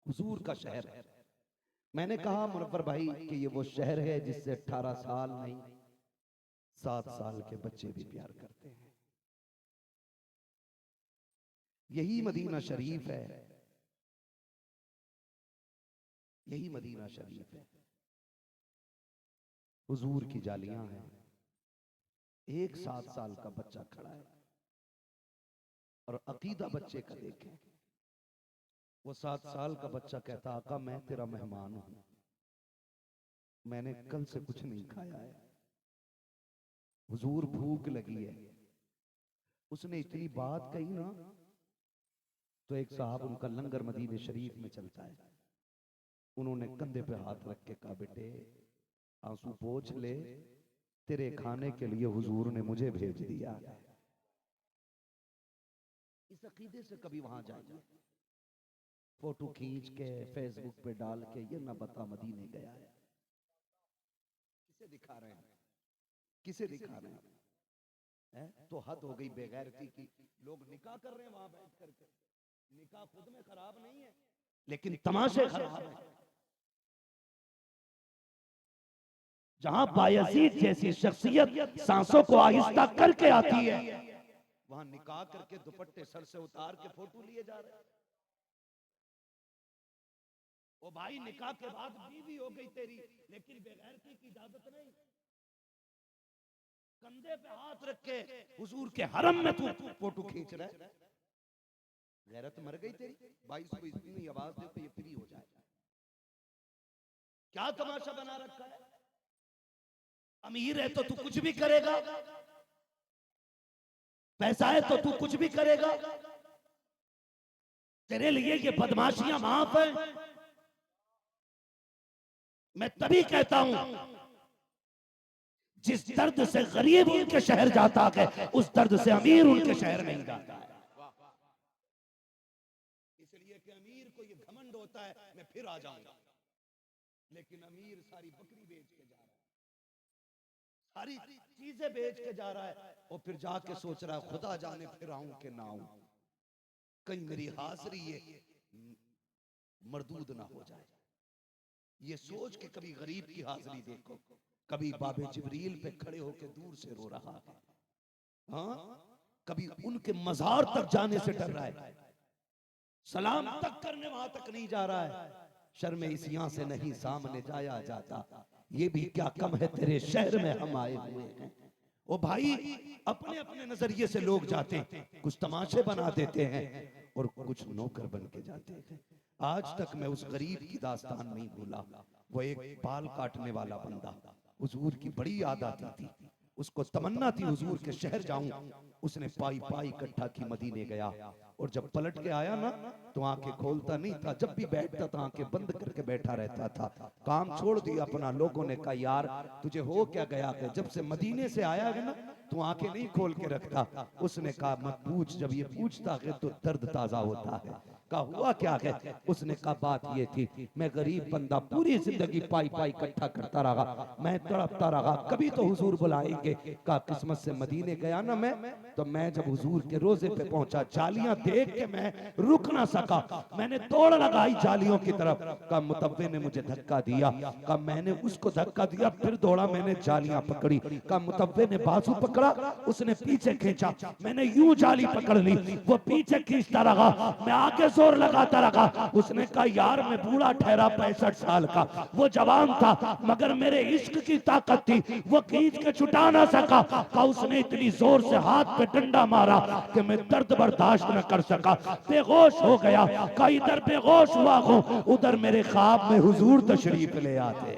हुजूर का शहर है। मैंने कहा मुनव्वर भाई कि ये वो शहर है जिससे 18 साल नहीं 7 साल के बच्चे भी प्यार करते हैं। यही मदीना शरीफ है, यही मदीना शरीफ है। हुजूर की जालियां हैं। एक 7 साल का बच्चा खड़ा है और अकीदा बच्चे का देखें। वो 7 साल का बच्चा कहता आका मैं तेरा मेहमान हूं, मैंने कल से कुछ नहीं खाया है, हुजूर भूख लगी है। उसने इतनी बात कही ना, तो एक साहब उनका लंगर मदीने शरीफ में चलता है, उन्होंने कंधे पे हाथ रख के कहा बेटे आंसू पोंछ ले, तेरे खाने के लिए हुजूर ने मुझे भेज दिया। इस अकीदे से कभी वहां जाइए, फोटो खींच के फेसबुक पे डाल के ये ना बता मदीने गया है। किसे दिखा रहे हैं, किसे दिखा रहे हैं? तो हद हो गई बेगैरती की। लोग निकाह कर रहे हैं वहां बैठ करके। निकाह खुद में खराब नहीं है, लेकिन तमाशे खराब है। जहां बायजीद जैसी शख्सियत सांसों को आहिस्ता करके आती है, वहां निकाह करके दुपट्टे सर से उतार के फोटो लिए जा रहे हैं। ओ भाई निकाह के बाद बीवी हो गई तेरी, लेकिन बेगैरती की इजाजत नहीं। कंधे पे हाथ रख के हुजूर के हरम में तू फोटो खींच रहा है। गैरत मर गई तेरी। 22 को इतनी आवाज दे तो ये फ्री हो जाए। क्या तमाशा बना रखा है? अमीर है तो तू कुछ भी करेगा, पैसा है तो तू कुछ भी करेगा, तेरे लिए ये बदमाशियां माफ है। मैं तभी कहता हूं जिस दर्द से गरीब उनके शहर जाता है, उस दर्द से अमीर उनके शहर नहीं जाता है। इसलिए कि अमीर को ये घमंड होता है मैं फिर आ जाऊंगा, लेकिन अमीर सारी बकरी बेच के जा रहा है, सारी चीजें बेच के जा रहा है, और फिर जाके सोच रहा है खुदा जाने फिर आऊं कि ना आऊं, कहीं मेरी हाजिरी ये मरदूद ना हो जाए। ये सोच के कभी गरीब की हाजिरी देखो, कभी बाबे जिब्रील पे खड़े होकर दूर से रो रहा है, हाँ, कभी उनके मजार तक जाने से डर रहा है, सलाम तक करने वहां तक नहीं जा रहा है। शर्म इस यहाँ से नहीं सामने जाया जाता, ये भी क्या कम है तेरे शहर में हम आए हुए हैं। ओ भाई अपने अपने नजरिए से लोग जाते हैं, कुछ तमाशे बना देते हैं और कुछ नौकर बन के जाते हैं। आज तक मैं उस गरीब की दास्तान नहीं भूला। वो एक बाल काटने वाला बंदा, हुजूर की बड़ी याद आती थी, उसको तमन्ना थी हुजूर के शहर जाऊं। उसने पाई पाई इकट्ठा की, मदीने गया, और जब पलट के आया ना तो आंखें खोलता नहीं था, जब भी बैठता था आंखें बंद करके बैठा रहता था। काम छोड़ दिया अपना। लोगों ने कहा यार तुझे हो क्या गया है, जब से मदीने से आया है ना तू आंखें नहीं खोल के रखता। उसने कहा मत पूछ, जब ये पूछता है तो दर्द ताजा होता है। कहा हुआ क्या है? उसने कहा बात ये थी, मैं गरीब बंदा पूरी जिंदगी पाई पाई इकट्ठा करता रहा, मैं तड़पता रहा, कभी तो हुजूर बुलाएंगे। कहा किस्मत से मदीने गया ना मैं, तो मैं जब हुजूर के रोजे पे पहुंचा, जालियां देख के मैं रुक ना सका, मैंने दौड़ लगाई जालियों की तरफ। कहा मुतव्वे ने मुझे धक्का दिया। कहा मैंने उसको धक्का दिया, फिर दौड़ा, मैंने जालियां पकड़ी। कहा मुतव्वे ने बाजू पकड़ा, उसने पीछे खींचा, मैंने यूं जाली पकड़ ली, वो पीछे खींचता रहा, मैं आगे जोर लगाता रहा। उसने कहा यार मैं बूढ़ा ठहरा 65 साल का, वो जवान था, मगर मेरे इश्क की ताकत थी, वो खींच के छुटा ना सका। कहा उसने इतनी जोर से हाथ पे डंडा मारा कि मैं दर्द बर्दाश्त न कर सका, बेहोश हो गया। कहा इधर बेहोश हुआ हूं, उधर मेरे ख्वाब में हुजूर तशरीफ ले आते।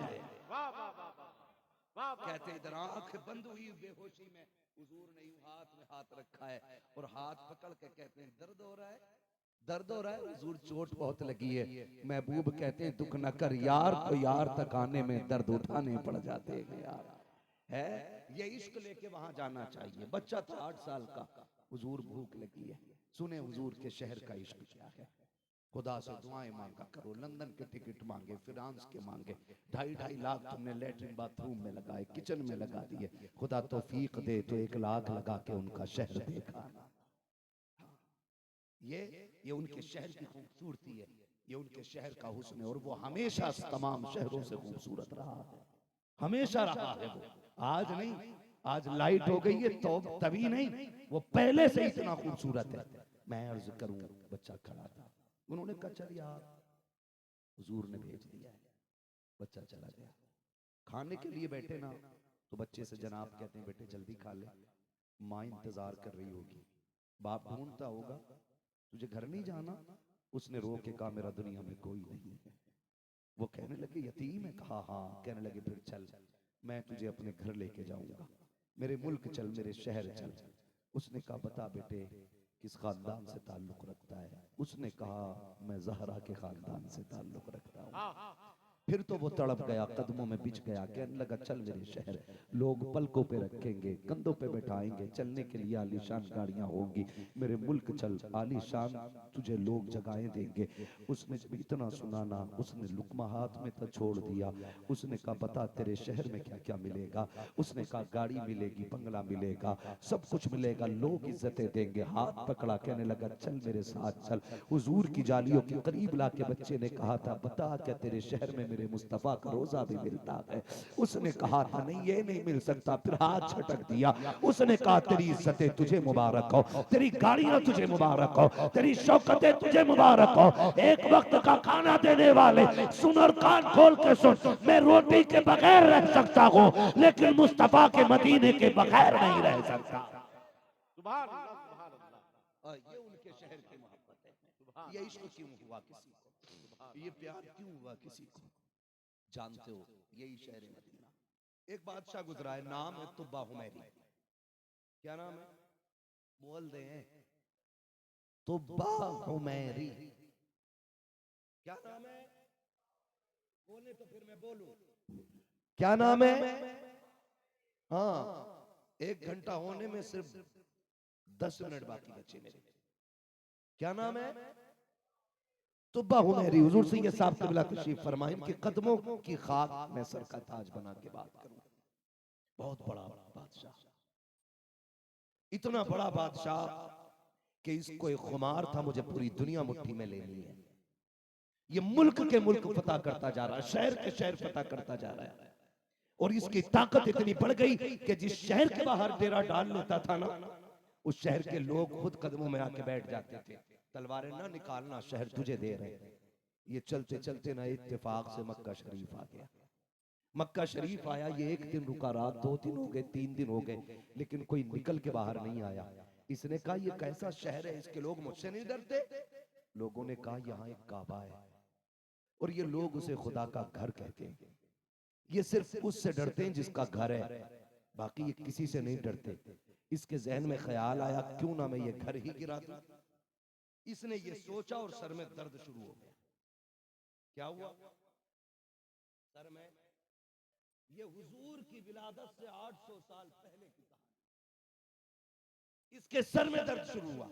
कहते हैं इधर आंख बंद हुई बेहोशी में हुजूर ने यूं हाथ में हाथ रखा है और हाथ पकड़ के कहते हैं दर्द हो रहा है, दर्द हो रहा है। हुजूर चोट बहुत लगी है। महबूब कहते हैं दुख न कर यार, तो यार तक आने में दर्द उठाने पड़ जाते हैं यार। है ये इश्क लेके वहां जाना चाहिए। बच्चा था 8 साल का, हुजूर भूख लगी है, सुने हुजूर के शहर का इश्क क्या है। खुदा से दुआएं मांगा करो, लंदन के टिकट मांगे, फ्रांस के मांगे, 2.5 लाख तुमने लेटरिन बाथरूम में लगाए, किचन में लगा दिए। खुदा तौफीक दे तो 1 लाख लगा के उनका शहर देखा। ये उनके शहर की खूबसूरती है, ये उनके शहर का हुस्न है। और वो हमेशा तमाम शहरों से खूबसूरत रहा है, हमेशा रहा है वो। आज नहीं, आज लाइट हो गई है तो तभी नहीं, वो पहले से इतना खूबसूरत है। मैं अर्ज करूं, बच्चा खड़ा था, उन्होंने कहा चल यार, हुजूर ने भेज दिया है। बच्चा चला गया। खाने के लिए बैठे ना तो बच्चे से जनाब कहते हैं बेटे जल्दी खा ले, माँ इंतजार कर रही होगी, बाप ढूंढता होगा, तुझे घर नहीं जाना। उसने रो के कहा मेरा दुनिया में कोई नहीं है। वो कहने लगे यतीम है? कहा हाँ। कहने लगे फिर चल, मैं तुझे अपने घर लेके जाऊंगा, मेरे मुल्क चल, मेरे शहर चल। उसने कहा बता बेटे किस खानदान से ताल्लुक रखता है? उसने कहा मैं ज़हरा के खानदान से ताल्लुक रखता हूँ। फिर तो वो तड़प गया, कदमों में बिछ गया, कहने लगा चल मेरे शहर, लोग पलकों पे रखेंगे, कंधों पे बैठाएंगे, चलने के लिए आलीशान गाड़ियां होंगी, मेरे मुल्क चल, आलीशान तुझे लोग जगहें देंगे। उसने जब इतना सुना ना, उसने लुकमा हाथ में तो छोड़ दिया। उसने कहा बता तेरे शहर में क्या क्या मिलेगा? उसने कहा गाड़ी मिलेगी, बंगला मिलेगा, सब कुछ मिलेगा, लोग इज्जतें देंगे। हाथ पकड़ा, कहने लगा चल मेरे साथ चल। हुजूर की जालियों के करीब लाके बच्चे ने कहा था बता क्या तेरे शहर में मेरे मुस्तफा का रोजा भी मिलता है? उसने कहा था नहीं ये नहीं मिल सकता। फिर हाथ झटक दिया। उसने कहा तेरी इज्जतें तुझे मुबारक हो, तेरी गाड़ियां तुझे मुबारक हो, तेरी शौकतें तुझे मुबारक हो। एक वक्त का खाना देने वाले सुन और कान खोल के सुन, मैं रोटी के बगैर रह सकता हूँ लेकिन मुस्तफा के मदीने के बगैर नहीं रह सकता। सुभान अल्लाह, सुभान अल्लाह। ये उनके शहर की मोहब्बत है। ये इश्क क्यों हुआ किसी को, ये प्यार क्यों हुआ किसी को, जानते हो? यही शहर मदीना। एक बादशाह गुजरा है, नाम है तुब्बा हुमैरी। क्या नाम है? बोल दे, तुब्बा हुमैरी। क्या नाम है? बोले तो फिर मैं बोलूं। क्या नाम है? हाँ, 1 घंटा होने में सिर्फ 10 मिनट बाकी बचे मेरे। क्या नाम है? तुब्बा हुमैरी। हुजूर सैयद साहब क़िबला तशरीफ फरमाए, इनके कदमों की खाक में सर का ताज बना के बात करूं। बहुत बड़ा बादशाह, इतना बड़ा बादशाह कि इसको एक खुमार था मुझे पूरी दुनिया मुट्ठी में लेनी है। ये मुल्क के मुल्क फतह करता जा रहा है, शहर के शहर फतह करता जा रहा है। और इसकी ताकत इतनी बढ़ गई कि जिस शहर के बाहर डेरा डाल लेता था ना, उस शहर के लोग खुद कदमों में आके बैठ जाते थे। तलवारें ना निकालना, शहर तुझे दे रहे हैं। ये चलते चलते ना इत्तेफाक से मक्का शरीफ आ गया। मक्का शरीफ आया, ये 1 दिन रुका, रात 2 दिन हो गए, 3 दिन हो गए, लेकिन कोई निकल के बाहर नहीं आया। इसने कहा ये कैसा शहर है, इसके लोग मुझसे नहीं डरते? लोगों ने कहा यहाँ एक काबा है और ये लोग उसे खुदा का घर कहते हैं। ये सिर्फ उससे डरते हैं जिसका घर है, बाकी ये किसी से नहीं डरते। इसके जहन में ख्याल आया क्यों ना मैं ये घर ही गिरा दूं। इसने ये सोचा और सर में दर्द शुरू हो गया। क्या हुआ? सर में, ये हुजूर की विलादत से 800 साल पहले की कहानी। इसके सर में दर्द शुरू हुआ।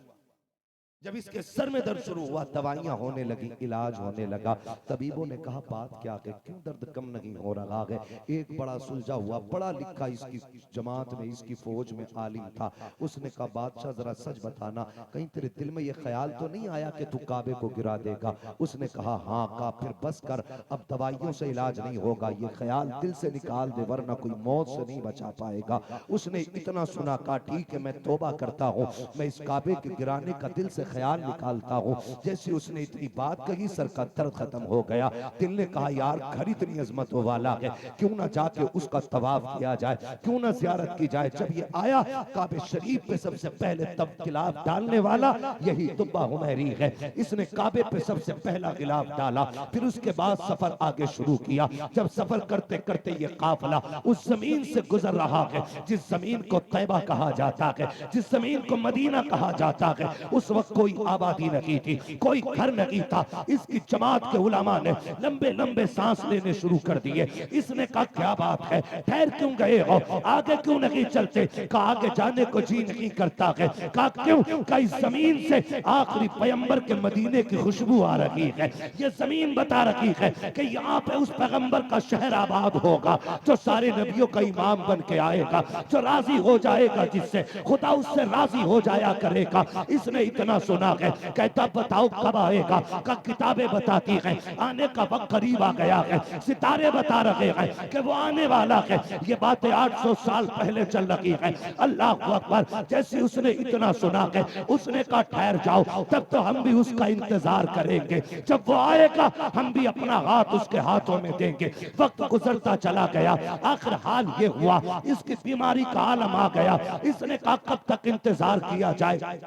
जब इसके सर में दर्द शुरू हुआ, दवाइयां होने लगी, इलाज होने लगा। तबीबों ने कहा बात क्या है, क्यों दर्द कम नहीं हो रहा है? एक बड़ा सुलझा हुआ, पढ़ा लिखा इसकी जमात में, इसकी फौज में आलिम था। उसने कहा बादशाह जरा सच बताना, कहीं तेरे दिल में ये ख्याल तो नहीं आया कि तू काबे को गिरा देगा? उसने कहा हाँ। कहा फिर बस कर, अब दवाइयों से इलाज नहीं होगा, ये ख्याल दिल से निकाल दे वरना कोई मौत से नहीं बचा पाएगा। उसने इतना सुना, कहा ठीक है मैं तौबा करता हूँ, मैं इस काबे के गिराने का दिल से ख्याल निकालता हूँ। जैसे उसने इतनी बात कही, सर का दर्द खत्म हो गया। दिल ने कहा यार घर इतनी अजमतों वाला है, क्यों ना जाके उसका तवाफ किया जाए, क्यों ना जियारत की जाए। जब ये आया काबे शरीफ पे सबसे पहले तब गिलाफ डालने वाला यही तुब्बा हुमैरी है। इसने काबे पे सबसे पहला गिलाफ डाला, फिर उसके बाद सफर आगे शुरू किया। जब सफर करते करते ये काफिला उस जमीन से गुजर रहा है जिस जमीन को तैबा कहा जाता है, जिस जमीन को मदीना कहा जाता है, उस वक्त कोई आबादी नहीं थी, कोई घर नहीं था। इसकी जमात के उलमा ने लंबे लंबे सांस लेने शुरू कर दिए। इसने कहा क्या बात है, ठहर क्यों गए हो, आगे क्यों नहीं चलते? कहा आगे जाने को जी नहीं करता है। कहा क्यों? कहा इस जमीन से आखिरी पैगंबर के मदीने की खुशबू आ रही है। ये जमीन बता रही है कि यहाँ पे उस पैगंबर का शहर आबाद होगा जो सारे नबियों का इमाम बन के आएगा, जो राजी हो जाएगा, जिससे खुदा उससे राजी हो जाया करेगा। इसने इतना सुना है, कहता बताओ कब आएगा? का किताबें बताती हैं आने का वक्त करीब आ गया है, सितारे बता रहे हैं कि वो आने वाला है। ये बातें 800 साल पहले चल रही है। अल्लाह अकबर। जैसे उसने इतना सुना है, उसने कहा ठहर जाओ, तब तो हम भी उसका इंतजार करेंगे। जब वो आएगा हम भी अपना हाथ उसके हाथों में देंगे। वक्त गुजरता चला गया, आखिर हाल ये हुआ इसकी बीमारी का आलम आ गया। इसने कहा कब तक इंतजार किया जाए?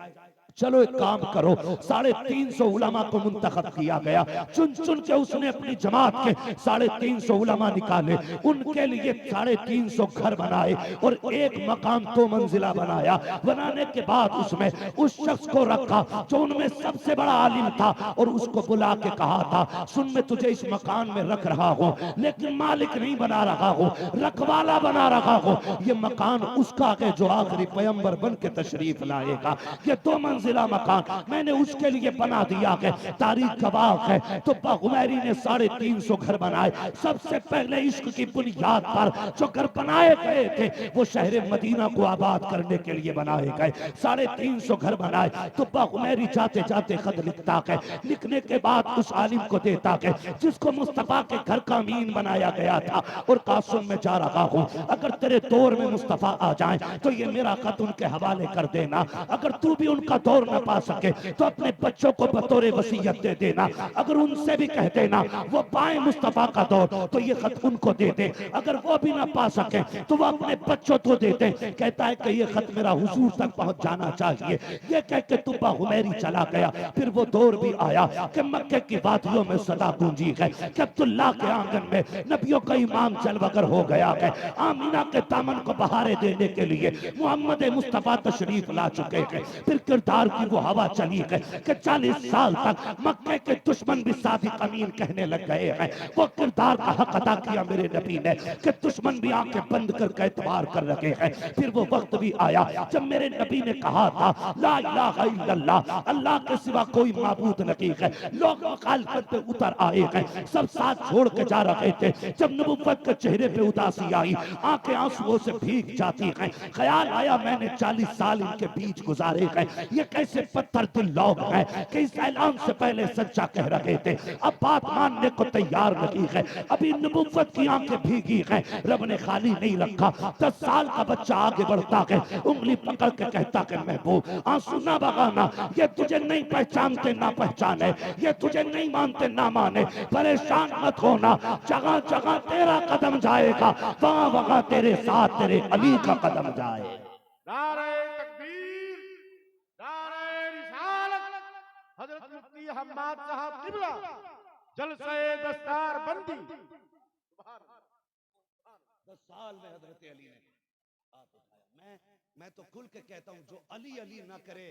चलो एक काम करो, 350 उलमा को मुंतखब किया गया। चुन चुन के उसने अपनी जमात के 350 उलमा निकाले, उनके लिए 350 घर बनाए और एक मकान 2 मंजिला बनाया। बनाने के बाद उसमें उस शख्स को रखा जो उनमें सबसे बड़ा आलिम था और उसको बुला के कहा था सुन मैं तुझे इस मकान में रख रहा हूँ, लेकिन मालिक नहीं बना रहा हूँ, रखवाला बना रहा हूँ। ये मकान उसका है जो आखिरी पैगंबर बन के तशरीफ लाएगा। ये 2 मंजिला मकान मैंने उसके लिए बना दिया है। तारीख गवाह है तो हुमैरी ने 350 घर बनाए। सबसे पहले इश्क की बुनियाद पर जो घर बनाए गए थे वो शहर मदीना को आबाद करने के लिए बनाए गए। 350 घर बनाए। तो हुमैरी जाते जाते खत लिखता है, लिखने के बाद उस आलिम को देता है जिसको मुस्तफा के घर का अमीन बनाया गया था, और कासुम में जा रहा हूँ, अगर तेरे दौर में मुस्तफा आ जाए तो ये मेरा खत उनके हवाले कर देना। अगर तू भी उनका दौर न पा सके तो अपने बच्चों को बतौर वसीयत दे देना। अगर उनसे भी कह देना वो पाए मुस्तफा का दौर तो ये खत उनको दे दे। अगर वो भी ना पा सके तो वो अपने बच्चों को दे दे। कहता है कि ये खत मेरा हुजूर तक पहुंच जाना चाहिए। ये कह के तुब्बा हुमैरी चला गया। फिर वो दौर भी आया कि मक्के की वादियों में सदा गूंजी है कि अब्दुल्ला के आंगन में नबियों का इमाम जलवगर हो गया है। आमीना के दामन को बहारे देने के लिए मोहम्मद मुस्तफा तशरीफ ला चुके हैं। फिर किरदार की वो हवा चली है कि 40 साल तक मक्के के दुश्मन भी सादिक अमीन कहने लग गए हैं। वो किरदार का हक अदा किया मेरे नबी ने कि दुश्मन भी आंखें बंद करके एतबार कर रखे हैं। फिर वो वक्त भी आया जब मेरे नबी ने कहा था ला इलाहा इल्लल्लाह, अल्लाह के सिवा कोई माबूद नहीं है। लोग मुखालफत पे उतर आए हैं, सब साथ छोड़ के जा रहे थे। जब नबुव्वत के चेहरे पे उदासी आई, आंखें आंसुओं से भीग जाती हैं। ख्याल आया मैंने 40 साल इनके बीच गुजारे हैं, ये कैसे पत्थर दिल लोग हैं कि इस ऐलान से पहले सच्चा कह रहे थे, अब बात मानने को तैयार नहीं है। अभी नबुव्वत की आंखें भीगी हैं, रब ने खाली नहीं रखा। 10 साल का बच्चा आगे बढ़ता है, उंगली पकड़ के कहता है महबूब आंसू ना बहाना, ये तुझे नहीं पहचानते ना पहचाने, ये तुझे नहीं मानते ना माने। परेशान मत होना, जगह जगह तेरा कदम जाएगा, वहां वहां तेरे साथ तेरे अली का कदम जाए। नारे तकबीर, नारे रिसालत, हजरत मुफ्ती हम्माद साहब किबला, जलसे दस्तार बंदी। 10 साल में हजरत अली ने हाथ उठाया। मैं तो खुल के कहता हूं जो अली अली ना करे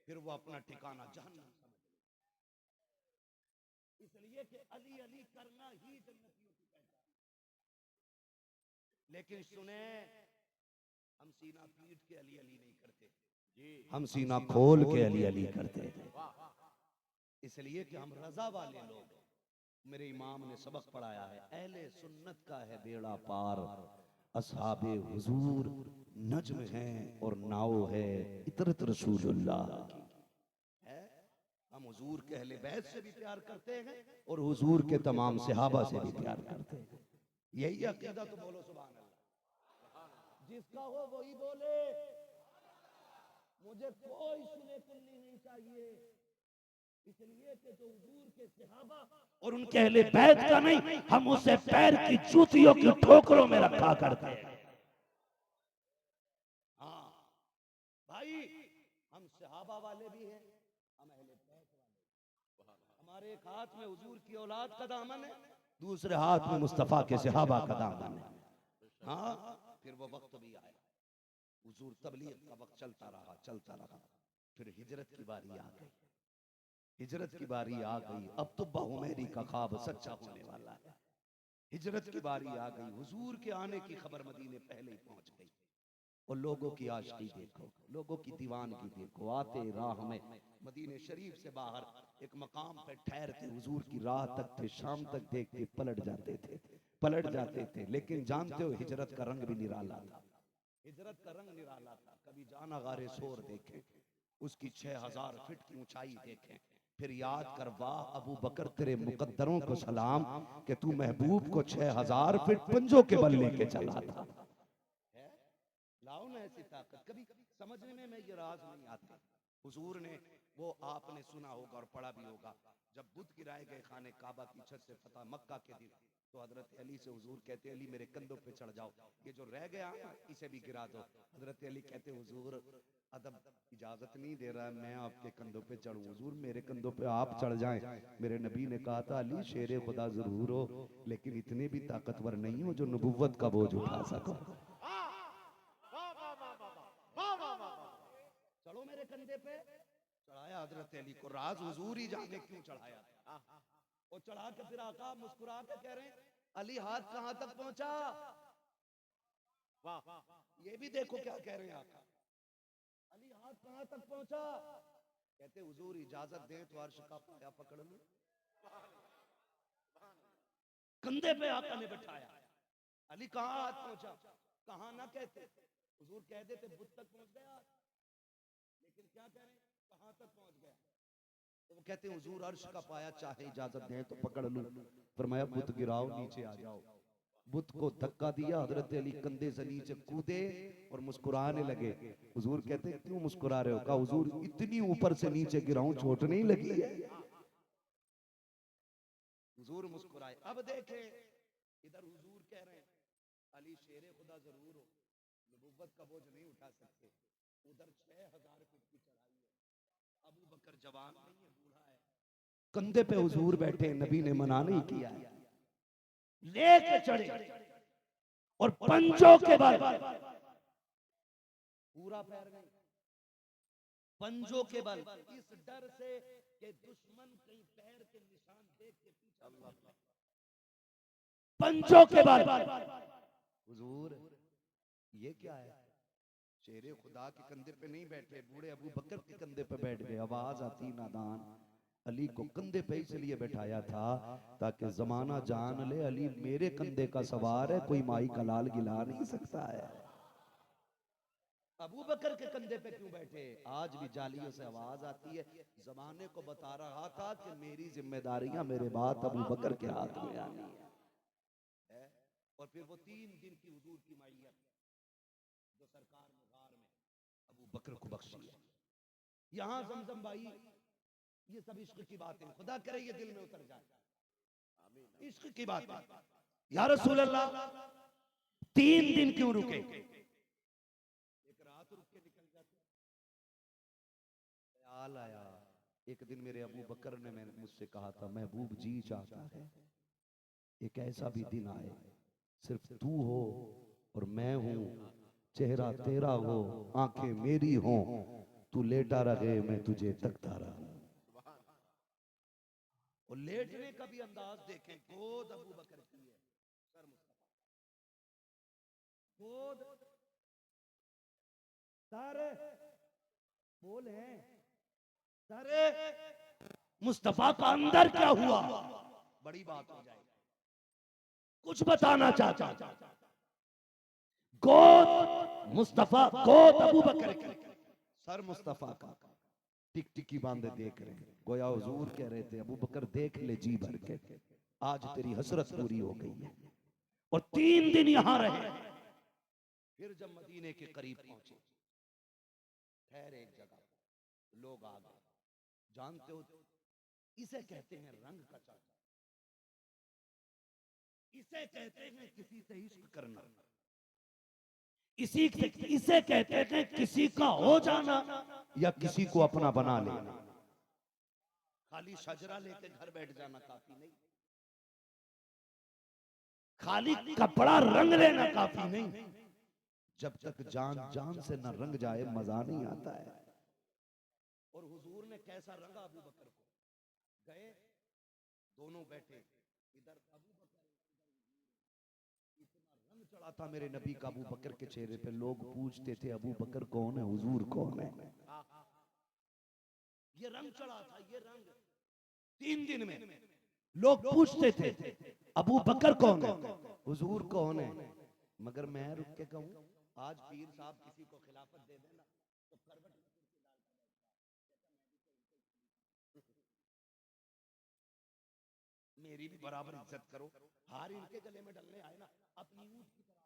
फिर वो अपना ठिकाना जहन्नम समझ ले, इसलिए कि अली अली करना ही जन्नतियों की पहचान। लेकिन सुने, हम सीना पीट के अली अली नहीं करते, हम सीना खोल के अली अली करते हैं। इसलिए कि हम रजा वाले लोग हैं। मेरे इमाम ने सबक पढ़ाया है, अहले सुन्नत का है बेड़ा पार, असहाबे हुजूर नज्म है और नाव है इतरत रसूलुल्लाह की है। हम हुजूर के अहले बैत से भी प्यार करते हैं और हुजूर के तमाम सहाबा से भी प्यार करते हैं। यही अकीदा तो बोलो सुभान अल्लाह। जिसका हो वही बोले, मुझे कोई सुने सुननी नहीं चाहिए। इसलिए कि जो हुजूर के सहाबा और उनके अहले बैत का नहीं, हम उसे पैर की जूतियों की ठोकरों में रखा करते हैं। हाँ भाई, हम सहाबा वाले भी हैं, हम अहले बैत वाले। हमारे एक हाथ में हुजूर की औलाद का दामन है, दूसरे हाथ में मुस्तफा के सहाबा का दामन है। हाँ, फिर वो वक्त भी आया, हुजूर तबलीग का वक्त चलता रहा चलता रहा, फिर हिजरत की बारी आ गई। हिजरत की बारी आ गई, अब तो बहुमेरी का ख्वाब सच्चा होने वाला है। हिजरत की बारी आ गई, हुजूर के आने की खबर मदीने पहले ही पहुंच गई। और लोगों की आशिकी देखो, लोगों की दीवानगी देखो, आते राह में मदीने शरीफ से बाहर एक मकाम पे ठहरते, हुजूर की रात तक थे, शाम तक देखते, पलट जाते थे, पलट जाते थे। लेकिन जानते हो हिजरत का रंग भी निराला था, हिजरत का रंग निराला था। कभी जाना गारे सोर देखें, उसकी 6000 फीट की ऊंचाई देखें, फिर याद कर वाह अबू बकर तेरे मुकद्दरों को सलाम कि तू महबूब को 6000 फीट पंजों के बल लेके चला था। लाओ ना ऐसी ताकत, कभी समझने में ये राज नहीं आते। हुजूर ने, वो आपने सुना होगा और पढ़ा भी होगा, जब बुत गिराए गए खाने काबा की छत से फतह मक्का के दिन, तो हजरत अली से हुजूर कहते अली मेरे कंधों पे चढ़ जाओ, ये जो रह गया इसे भी गिरा दो। हजरत अली कहते हुजूर अदब इजाजत नहीं दे रहा है मैं आपके कंधों पे चढ़ूं, हुजूर मेरे कंधों पे आप चढ़ जाएं। मेरे नबी ने कहा था अली शेरे खुदा जरूर हो, लेकिन इतने भी ताकतवर नहीं हो जो नबुव्वत का बोझ उठा सको। चढ़ो मेरे कंधे पे। चढ़ाया हजरत अली को, राज हुजूर ही जाने क्यों चढ़ाया था। और चढ़ा के फिर आका मुस्कुरा के कह रहे हैं अली हाथ कहां तक पहुंचा। वाह, ये भी देखो क्या कह रहे हैं आका, अली हाथ कहां तक पहुंचा। कहते हुजूर इजाजत दें तो अर्श का पाया पकड़ लूं। कंधे पे आका ने बैठाया, अली कहां हाथ पहुंचा, कहां ना कहते, हुजूर कह देते बुत तक पहुंच गया, लेकिन क्या कह रहे हैं कहां तक पहुंच गया। तो वो कहते हैं हुजूर अर्श का पाया चाहे इजाजत दें तो पकड़ लूं। फरमाया बुत गिराओ नीचे आ जाओ। बुत को धक्का दिया, हजरत अली कंधे से नीचे कूदे और मुस्कुराने लगे। हुजूर कहते हैं क्यों मुस्कुरा रहे हो, कहा हुजूर इतनी ऊपर से नीचे गिराऊं चोट नहीं लगी है। हुजूर मुस्कुराए। अब देखे इधर हुजूर कह रहे हैं अली शेरे खुदा जरूर हो, नबुव्वत का बोझ नहीं उठा सकते। उधर 6000 फीट की चढ़ाई है, अबू बकर जवान नहीं है, बूढ़ा है, कंधे पे हुजूर बैठे, नबी ने मना नहीं किया, लेके चढ़े और पंजों के बल पूरा पैर नहीं, पंजों के बल, इस डर से कि दुश्मन कहीं पैर के निशान देख के पीछे, पंजों के बल। हुजूर ये क्या है, शेरे खुदा के कंधे पे नहीं बैठे, बूढ़े अबू बकर के कंधे पे बैठ गए। आवाज आती नादान, अली को कंधे पे इसलिए बैठाया था ताकि जमाना जान ले अली मेरे कंधे का सवार है, कोई माई का लाल गिला नहीं सकता है। अबू बकर के कंधे पे क्यों बैठे, आज भी जालियों से आवाज आती है, जमाने को बता रहा था कि मेरी जिम्मेदारियां मेरे बाद अबू बकर के हाथ में आनी है। और फिर वो 3 दिन की हुजूर की मैयत जो सरकार ने गार में अबू बकर को बख्शी है। यहां जमजम भाई, ये सब इश्क की बातें, खुदा करे ये दिल में उतर जाए, इश्क की बात है। या रसूल अल्लाह 3 दिन क्यों रुके, एक रात रुक के निकल जाते। ख्याल आया एक दिन मेरे अबू बकर ने मुझसे कहा था महबूब जी चाहता है एक ऐसा भी दिन आए सिर्फ तू हो और मैं हूं, चेहरा तेरा हो आंखें मेरी हो, तू लेटा रहे मैं तुझे तकता रहा। और लेटने का भी अंदाज देखें, गोद अबू बकर की है, सर मुस्तफा, गोद सारे बोले सारे मुस्तफा का अंदर क्या हुआ, बड़ी बात हो जाएगी, कुछ बताना चाहता। गोद मुस्तफा, गोद अबू बकर की, सर मुस्तफा का, टिकटिकी बांधे देख रहे हैं, गोया हुजूर कह रहे थे अबू बकर देख ले जी भर के, आज तेरी हसरत पूरी हो गई है। और 3 दिन यहां रहे, फिर जब मदीने के करीब पहुंचे, ठहरे एक जगह, लोग आ गए, जानते हो इसे कहते हैं रंग का चाचा, इसे कहते हैं किसी से इश्क करना, इसे कहते हैं किसी का हो जाना या किसी को अपना बना लेना। खाली शजरा लेके घर बैठ जाना काफी नहीं, खाली कपड़ा रंग लेना काफी नहीं, जब तक जान जान से न रंग जाए मजा नहीं आता है। और हुजूर ने कैसा रंगा अबू बकर को, गए दोनों बैठे, इधर अबू बकर इतना रंग चढ़ा था मेरे नबी का अबू बकर के चेहरे पे, लोग पूछते थे अबू बकर कौन है, हुजूर कौन है। ये रंग चढ़ा था, ये रंग 3 दिन में लोग पूछते थे अबू बकर कौन है, हुजूर कौन है। मगर मैं रुक के कहूं, आज पीर साहब किसी को खिलाफत दे देना तो करवट मेरी भी बराबर इज्जत करो। हार इनके गले में डलने आए ना, अपनी ऊंट की तरह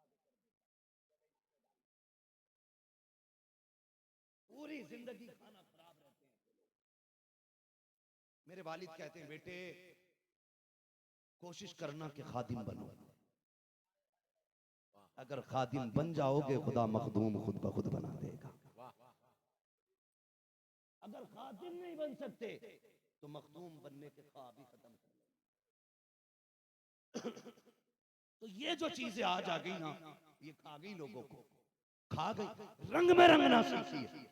पूरी जिंदगी खाना खराब रहते हैं। मेरे वालिद कहते हैं बेटे कोशिश करना कि खादिम बनो, अगर खादिम बन जाओगे खुदा मखदूम खुद ब खुद बना देगा। अगर खादिम नहीं बन सकते तो मखदूम बनने के ख्वाब ही खत्म कर तो ये जो चीजें आज आ गई ना, ये खा गई लोगों को, खा गई। रंग में रंगना सीखिए,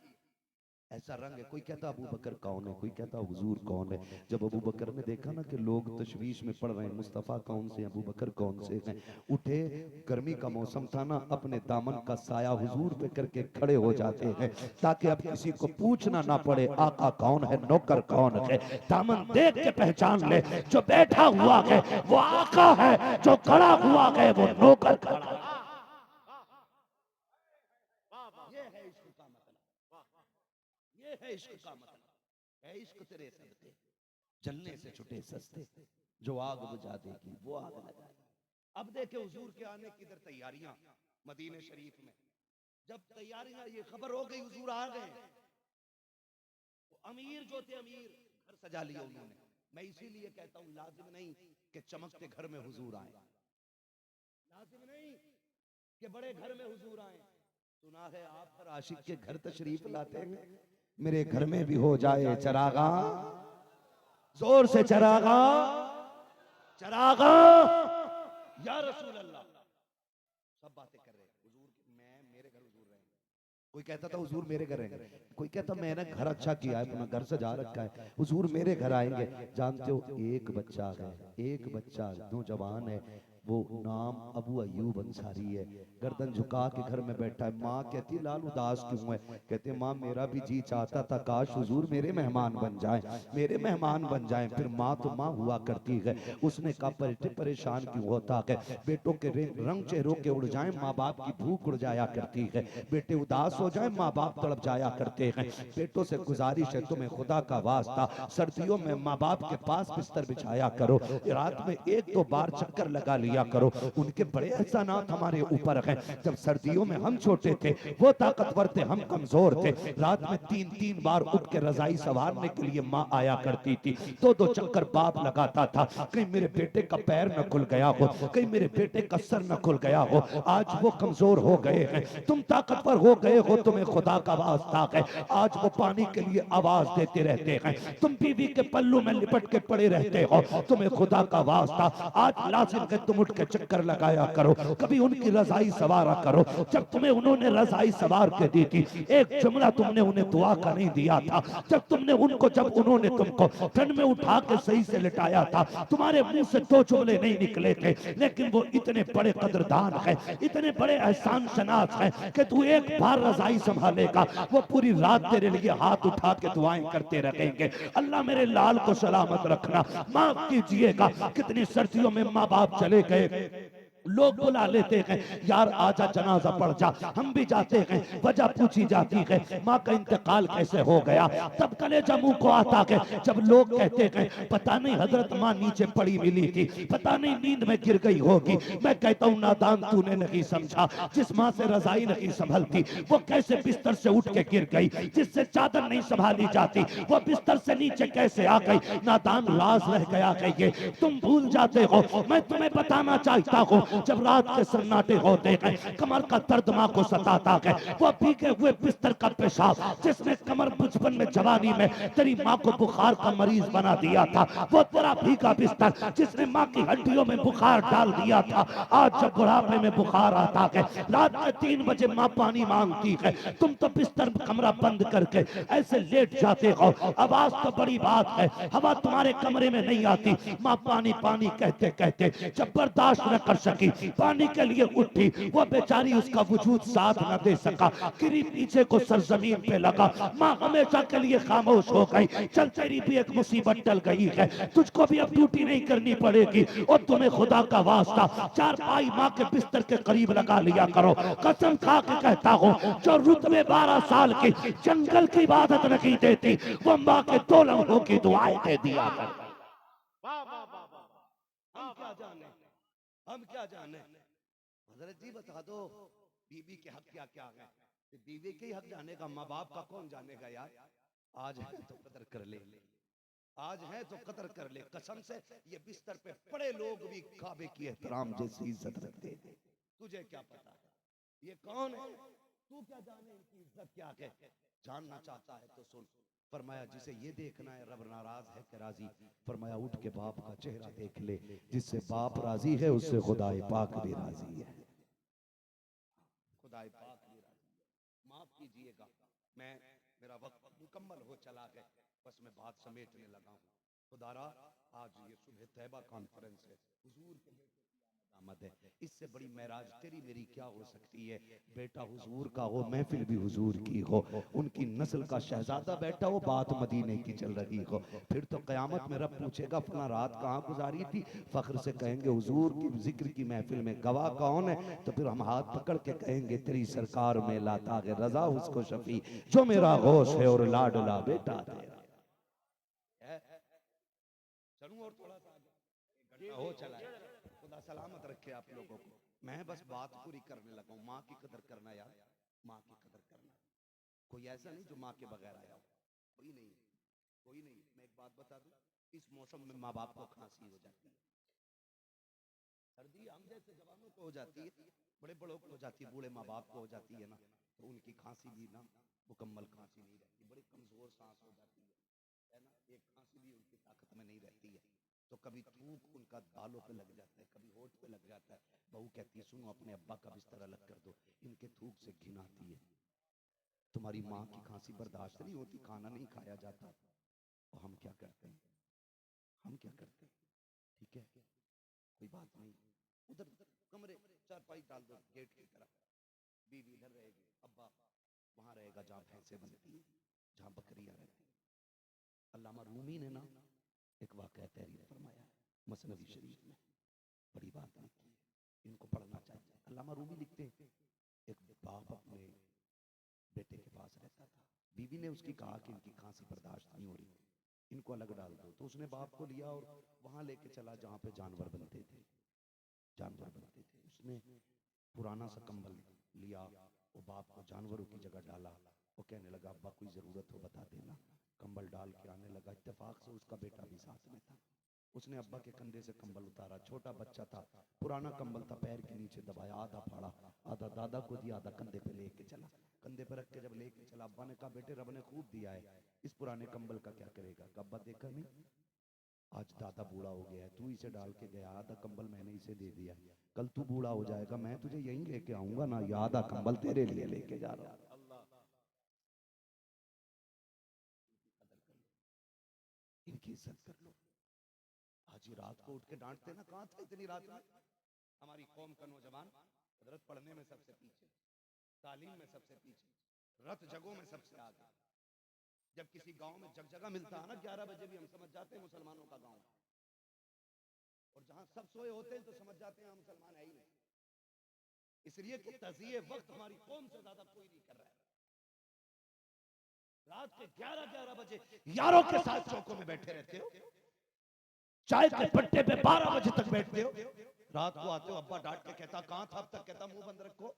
ऐसा रंग है। कोई कहता अबू बकर कौन है, कोई कहता हुजूर कौन है। जब अबू बकर ने देखा ना कि लोग तशवीश में पड़ रहे हैं, मुस्तफ़ा कौन से, अबू बकर कौन से हैं, उठे, गर्मी का मौसम था ना, अपने दामन का साया हुजूर पे करके खड़े हो जाते हैं ताकि अब किसी को पूछना ना पड़े आका कौन है, नौकर कौन है। दामन देख के पहचान ले, जो बैठा हुआ है वो आका है, जो खड़ा हुआ है वो नौकर खड़ा है। ये है इश्क का मतलब, है इश्क तेरे सदके जलने से छुटे सस्ते, जो आग बुझा देगी वो आग लगाए। अब देखे हुजूर के आने की इधर तैयारियां मदीने शरीफ में, जब तैयारियां ये खबर हो गई हुजूर आ गए, तो अमीर जो थे अमीर घर सजा लिया उन्होंने। मैं इसीलिए कहता हूं लाजिम नहीं कि चमकते घर में हुजूर आए, लाजिम नहीं कि बड़े घर में हुजूर आए। सुना है आप हर आशिक के घर तशरीफ लाते हैं, मेरे घर में भी हो जाए चरागा, जोर से चरागा, चरागा या रसूल अल्लाह। सब बातें कर रहे हैं हुजूर, मैं मेरे घर हुजूर रहेंगे। कोई कहता था हुजूर मेरे घर रहेंगे, कोई कहता मैंने घर अच्छा किया है, अपना घर सजा रखा है, हुजूर मेरे घर आएंगे। जानते हो एक बच्चा है, एक बच्चा नौजवान है, वो नाम अबू अयूब अंसारी है, गर्दन झुका के घर में बैठा है। माँ कहती लाल उदास क्यों है, कहते माँ मेरा भी जी चाहता था काश हुजूर मेरे मेहमान बन जाएं, मेरे मेहमान बन जाएं। फिर माँ तो माँ हुआ करती है, उसने कहा बेटे परेशान क्यों होता है, बेटों के रंग चेहरों के उड़ जाएं, माँ बाप की भूख उड़ जाया करती है, बेटे उदास हो जाए माँ बाप तड़प जाया करते हैं। बेटों से गुजारिश है तुम्हें खुदा का वास्ता, सर्दियों में माँ बाप के पास बिस्तर बिछाया करो, रात में 1-2 बार चक्कर लगा लिया करो, उनके बड़े एहसानात हमारे ऊपर हैं। जब सर्दियों में हम छोटे थे वो ताकतवर थे, हम कमजोर थे, रात में 3-3 बार उठ के रजाई संवारने के लिए माँ आया करती थी, 2-2 चक्कर बाप लगाता था, कहीं मेरे बेटे का पैर न खुल गया हो, कहीं मेरे बेटे का सर न खुल गया हो। आज वो कमजोर हो गए हैं, तुम ताकतवर हो गए हो, तुम्हें खुदा का वास्ता है, आज वो पानी के लिए आवाज देते रहते हैं, तुम बीवी के पल्लू में लिपट के पड़े रहते हो, तुम्हें खुदा का वास्ता आज लाजिम है तुम उठ के चक्कर लगाया करो, कभी उनकी रजाई सवारा करो। जब तुम्हें उन्होंने रजाई सवार के दी थी, एक जुमला तुमने उन्हें दुआ का नहीं दिया था। जब तुमने उनको, जब उन्होंने तुमको ठंड में उठा के सही से लिटाया था, तुम्हारे मुंह से 2 जुमले नहीं निकले थे, लेकिन वो इतने बड़े कदरदान है, इतने बड़े एहसान शनास है कि तू एक बार रजाई संभालेगा, वो पूरी रात तेरे लिए हाथ उठा के दुआएं करते रहेंगे। अल्लाह मेरे लाल को सलामत रखना, माफ कीजिएगा कितनी सर्दियों में माँ बाप चले गए, लोग बुला लेते हैं, यार आजा जनाजा पढ़ जा, हम भी जाते हैं, वजह पूछी जाती है, माँ का इंतकाल कैसे हो गया, तब कलेजा मुंह को आता है जब लोग कहते हैं पता नहीं हजरत माँ नीचे पड़ी मिली थी, पता नहीं नींद में गिर गई होगी। मैं कहता हूँ नादान तूने नहीं समझा, जिस माँ से रजाई नहीं संभलती वो कैसे बिस्तर से उठ के गिर गई, जिससे चादर नहीं संभाली जाती वो बिस्तर से नीचे कैसे आ गई। नादान राज रह गया है ये, तुम भूल जाते हो। मैं तुम्हें बताना चाहता हूँ, जब रात के सन्नाटे होते हैं, कमर का दर्द माँ को सताता है, वो भीगे हुए बिस्तर का पेशाब जिसने कमर बचपन में जवानी में तेरी माँ को बुखार का मरीज बना दिया था, वो तेरा भीगा बिस्तर जिसने माँ की हड्डियों में बुखार डाल दिया था, आज जब बुढ़ापे में बुखार आता है, रात के 3 बजे माँ पानी मांगती है, तुम तो बिस्तर कमरा बंद करके ऐसे लेट जाते हो। आवाज तो बड़ी बात है, हवा तुम्हारे कमरे में नहीं आती। माँ पानी पानी कहते कहते जब बर्दाश्त न कर सकी, पानी के लिए उठी, वो बेचारी उसका वजूद साथ न दे सका, गिरी पीछे को सरजमीन पे लगा। माँ हमेशा के लिए खामोश हो गई। चल तेरी भी एक मुसीबत टल गई है, तुझको भी अब ड्यूटी नहीं करनी पड़ेगी, और तुम्हें खुदा का वास्ता चारपाई माँ के बिस्तर के करीब लगा लिया करो। कसम खा के कहता हूँ, जो रुतबे 12 साल की जंगल की इबादत नहीं देती, वो माँ के 2 लम्हों की दुआएं दे दिया कर। हम क्या जाने, हम क्या जाने। हजरत जी बता दो बीवी के हक क्या क्या है, बीवी के ही हक जानेगा, माँ बाप का कौन जानेगा यार। आज है तो कदर कर ले, आज है तो कदर कर ले। कसम से ये बिस्तर पे पड़े लोग भी काबे की एहतराम जैसी इज्जत रखते हैं। तुझे क्या पता है ये कौन है, तू क्या जाने इनकी इज्जत क्या है। जानना चाहता है तो सुन, फरमाया जिसे ये देखना है रब नाराज है कि राजी, फरमाया उठ के बाप का चेहरा देख ले, जिससे बाप राजी है उससे खुदाए पाक भी राजी है, खुदाए पाक भी राजी है। माफ कीजिएगा, मैं मेरा वक्त मुकम्मल हो चला है, बस मैं बात समेटने लगा हूँ। खुदारा आज ये सुबह तैबा कॉन्फ्रेंस है, हुजूर के आमद है, इससे बड़ी महराज तेरी मेरी क्या हो सकती है। बेटा हुजूर का हो, महफिल भी हुजूर की हो, उनकी नस्ल का शहजादा बैठा हो, बात मदीने की चल रही हो, फिर तो कयामत में रब पूछेगा फला रात कहाँ गुजारी थी, फख्र से कहेंगे हुजूर की जिक्र की महफिल में, गवाह कौन है, तो फिर हम हाथ पकड़ के कहेंगे तेरी सरकार में लाता है रजा उसको शफी, जो मेरा होश है और लाडला बेटा तेरा। चलूं और थोड़ा सा आगे, हो चला है, खुदा सलामत रखे आप लोगों को। मैं बस बात पूरी करने लगा हूँ। माँ की कदर करना यार, माँ की कदर करना। कोई ऐसा नहीं जो माँ के बगैर आया हो, कोई नहीं, कोई नहीं। मैं एक बात बता दूं, इस मौसम में माँ बाप को खांसी हो जाती है, सर्दी हम जैसे जवानों को हो जाती है, बड़े बड़ों को हो जाती है, बूढ़े माँ बाप को हो जाती है ना, तो उनकी खांसी भी ना मुकम्मल खांसी नहीं रहती, बड़ी कमजोर सांस हो जाती है ना, एक खांसी भी उनकी ताकत में नहीं रहती है। तो कभी थूक उनका बालों पे लग जाता है, कभी होठ पे लग जाता है। बहू कहती है सुनो अपने अब्बा का बिस्तर अलग कर दो, इनके थूक से घिन आती है। तुम्हारी माँ की खांसी बर्दाश्त नहीं होती, खाना नहीं खाया जाता, और हम क्या करते हैं, हम क्या करते हैं। ठीक है, कोई बात नहीं, उधर कमरे चारपाई डाल दो गेट की तरफ, बीवी इधर रहेगी, अब्बा वहां रहेगा जहां भैंसे बनती है, जहां बकरियां रहती है। अल्लामा रूमी ने ना एक वाक़या तहरीर फरमाया है मसनवी शरीफ में, बड़ी बात लिखी है, इनको पढ़ना चाहिए। अल्लामा रूमी लिखते हैं एक बाप अपने बेटे के पास रहता था, बीवी ने उसकी कहा कि इनकी खांसी बर्दाश्त नहीं हो रही, इनको अलग डाल दो। तो उसने बाप को लिया और वहां लेके चला जहां पे जानवर बनते थे, जानवर बनते थे। उसने पुराना सा कंबल लिया, वो बाप को जानवरों की जगह डाला, वो कहने लगा अब्बा कोई जरूरत हो बता देना, कंबल डाल के आने लगा। इत्तेफाक से उसका बेटा भी साथ में था, उसने अब्बा के कंधे से कंबल उतारा, छोटा बच्चा था, पुराना कंबल था, पैर के नीचे दबाया, आधा फाड़ा, आधा दादा को दिया, आधा कंधे पे लेके चला। कंधे पे रख के जब लेके चला, अब्बा ने कहा बेटे रब ने खूब दिया है, इस पुराने कंबल का क्या करेगा। अब्बा देखा नहीं, आज दादा बूढ़ा हो गया है, तू इसे डाल के गया, आधा कंबल मैंने इसे दे दिया, कल तू बूढ़ा हो जाएगा, मैं तुझे यहीं लेके आऊंगा ना, ये आधा कंबल तेरे लिए लेके जा रहा हूं। इनकी इज्जत कर लो। आज ये रात को उठ के डांटते ना, कहां था इतनी रात में। हमारी कौम का नौजवान हजरत पढ़ने में सबसे पीछे, तालीम में सबसे पीछे, रत जगों में सबसे आगे। जब किसी गांव में जगजगा मिलता है ना 11 बजे भी, हम समझ जाते हैं मुसलमानों का गांव, और जहां सब सोए होते हैं तो समझ जाते हैं हम मुसलमान है ही नहीं। इसलिए कि तज़िये वक्त हमारी कौम से ज्यादा कोई नहीं कर रहा है। रात के 11-11 बजे यारों के साथ चौकों में बैठे रहते हो, चाय के पट्टे पे 12 बजे तक बैठते हो, रात को आते हो अब्बा डांट के कहता कहां था अब तक, कहता मुंह बंद रखो,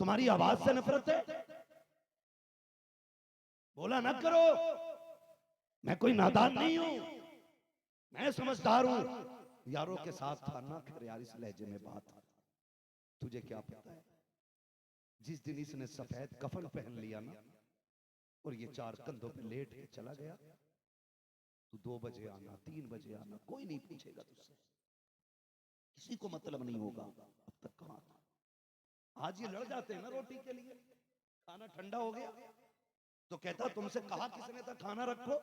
तुम्हारी आवाज से नफरत है, बोला ना करो। मैं कोई नादान नहीं हूं, मैं समझदार हूं। यारों के साथ था ना, खैर यार इस लहजे में बात, तुझे क्या पता है जिस दिन इसने सफेद कफन पहन लिया ना और ये 4 कंधों पे लेट के चला गया, तू 2 बजे आना, 3 बजे आना, कोई नहीं पूछेगा तुझसे, किसी को मतलब नहीं होगा। अब तक कहां था? आज ये लड़ जाते हैं ना रोटी के लिए, खाना ठंडा हो गया तो कहता तुमसे कहा किसने था खाना रखो।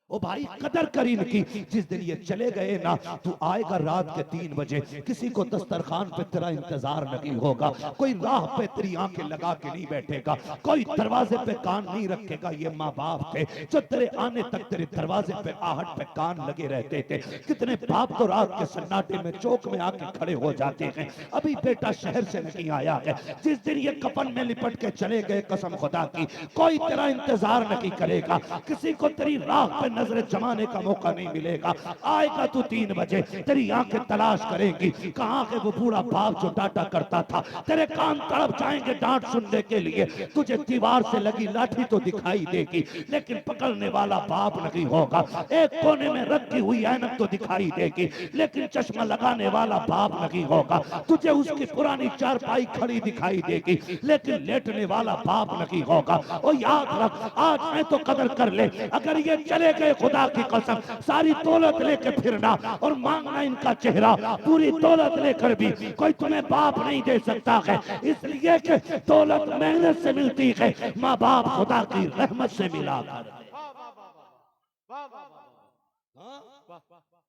ओ भाई कदर करी इनकी, जिस दिन ये चले गए ना, तू आएगा रात के 3 बजे, किसी को दस्तरखान पे तेरा इंतजार नहीं होगा, कोई राह पे तेरी आंखें लगा के नहीं बैठेगा, कोई दरवाजे पे कान नहीं रखेगा। ये माँ बाप थे जो तेरे आने तक तेरे दरवाजे पे आहट पे कान लगे रहते थे। कितने बाप तो रात के सन्नाटे में चौक में आके खड़े हो जाते हैं, अभी बेटा शहर से नहीं आया है। जिस दिन ये कफन में लिपट के चले गए, कसम खुदा की कोई तेरा इंतजार नहीं करेगा, किसी को तेरी राह पे नजर जमाने का मौका नहीं मिलेगा। आएगा तू 3 बजे, तेरी आंखें तलाश करेंगी कहां के वो बूढ़ा बाप जो डांटा करता था, तेरे कान तड़प जाएंगे डांट सुनने के लिए। तुझे दीवार से लगी लाठी तो दिखाई देगी, लेकिन पकड़ने वाला बाप नहीं होगा। एक कोने में रखी हुई ऐनक तो दिखाई देगी, लेकिन चश्मा लगाने वाला बाप नहीं होगा। तुझे उसकी पुरानी चारपाई खड़ी दिखाई देगी, लेकिन लेटने वाला बाप नहीं होगा। और याद रख, आज मैं तो कदर कर ले, अगर ये चले गए खुदा की कसम सारी दौलत लेके फिरना और मांगना इनका चेहरा, पूरी दौलत लेकर भी कोई तुम्हें बाप नहीं दे सकता है, इसलिए कि दौलत मेहनत से मिलती है, माँ बाप खुदा की रहमत से मिला कर।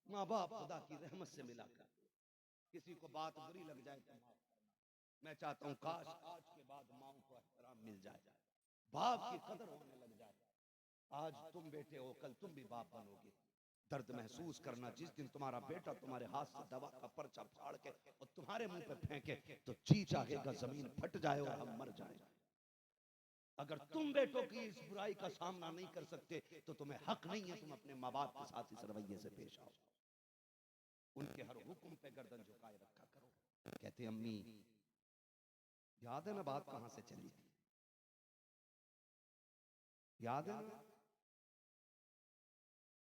माँ बाप खुदा की रहमत से मिला कर। किसी को बात बुरी लग जाए तो मैं चाहता हूँ काश आज के बाद माँ को एहतराम मिल जाए, बाप की कदर होने लग जाए। आज तुम बेटे हो, कल तुम भी बाप बनोगे। दर्द महसूस करना, जिस दिन तुम्हारा बेटा तुम्हारे हाथ से दवा का पर्चा फाड़ के और तुम्हारे मुंह पे फेंके तो जी चाहेगा जमीन फट जाए और हम मर जाए। अगर तुम बेटों की इस बुराई का सामना नहीं कर सकते तो तुम्हें हक नहीं है तुम अपने माँ बाप के साथ इस रवैये से पेश आओ। उनके हर हुक्म पे गर्दन झुकाए रखा करो। कहते अम्मी याद है ना बात कहां से चली थी, याद है ना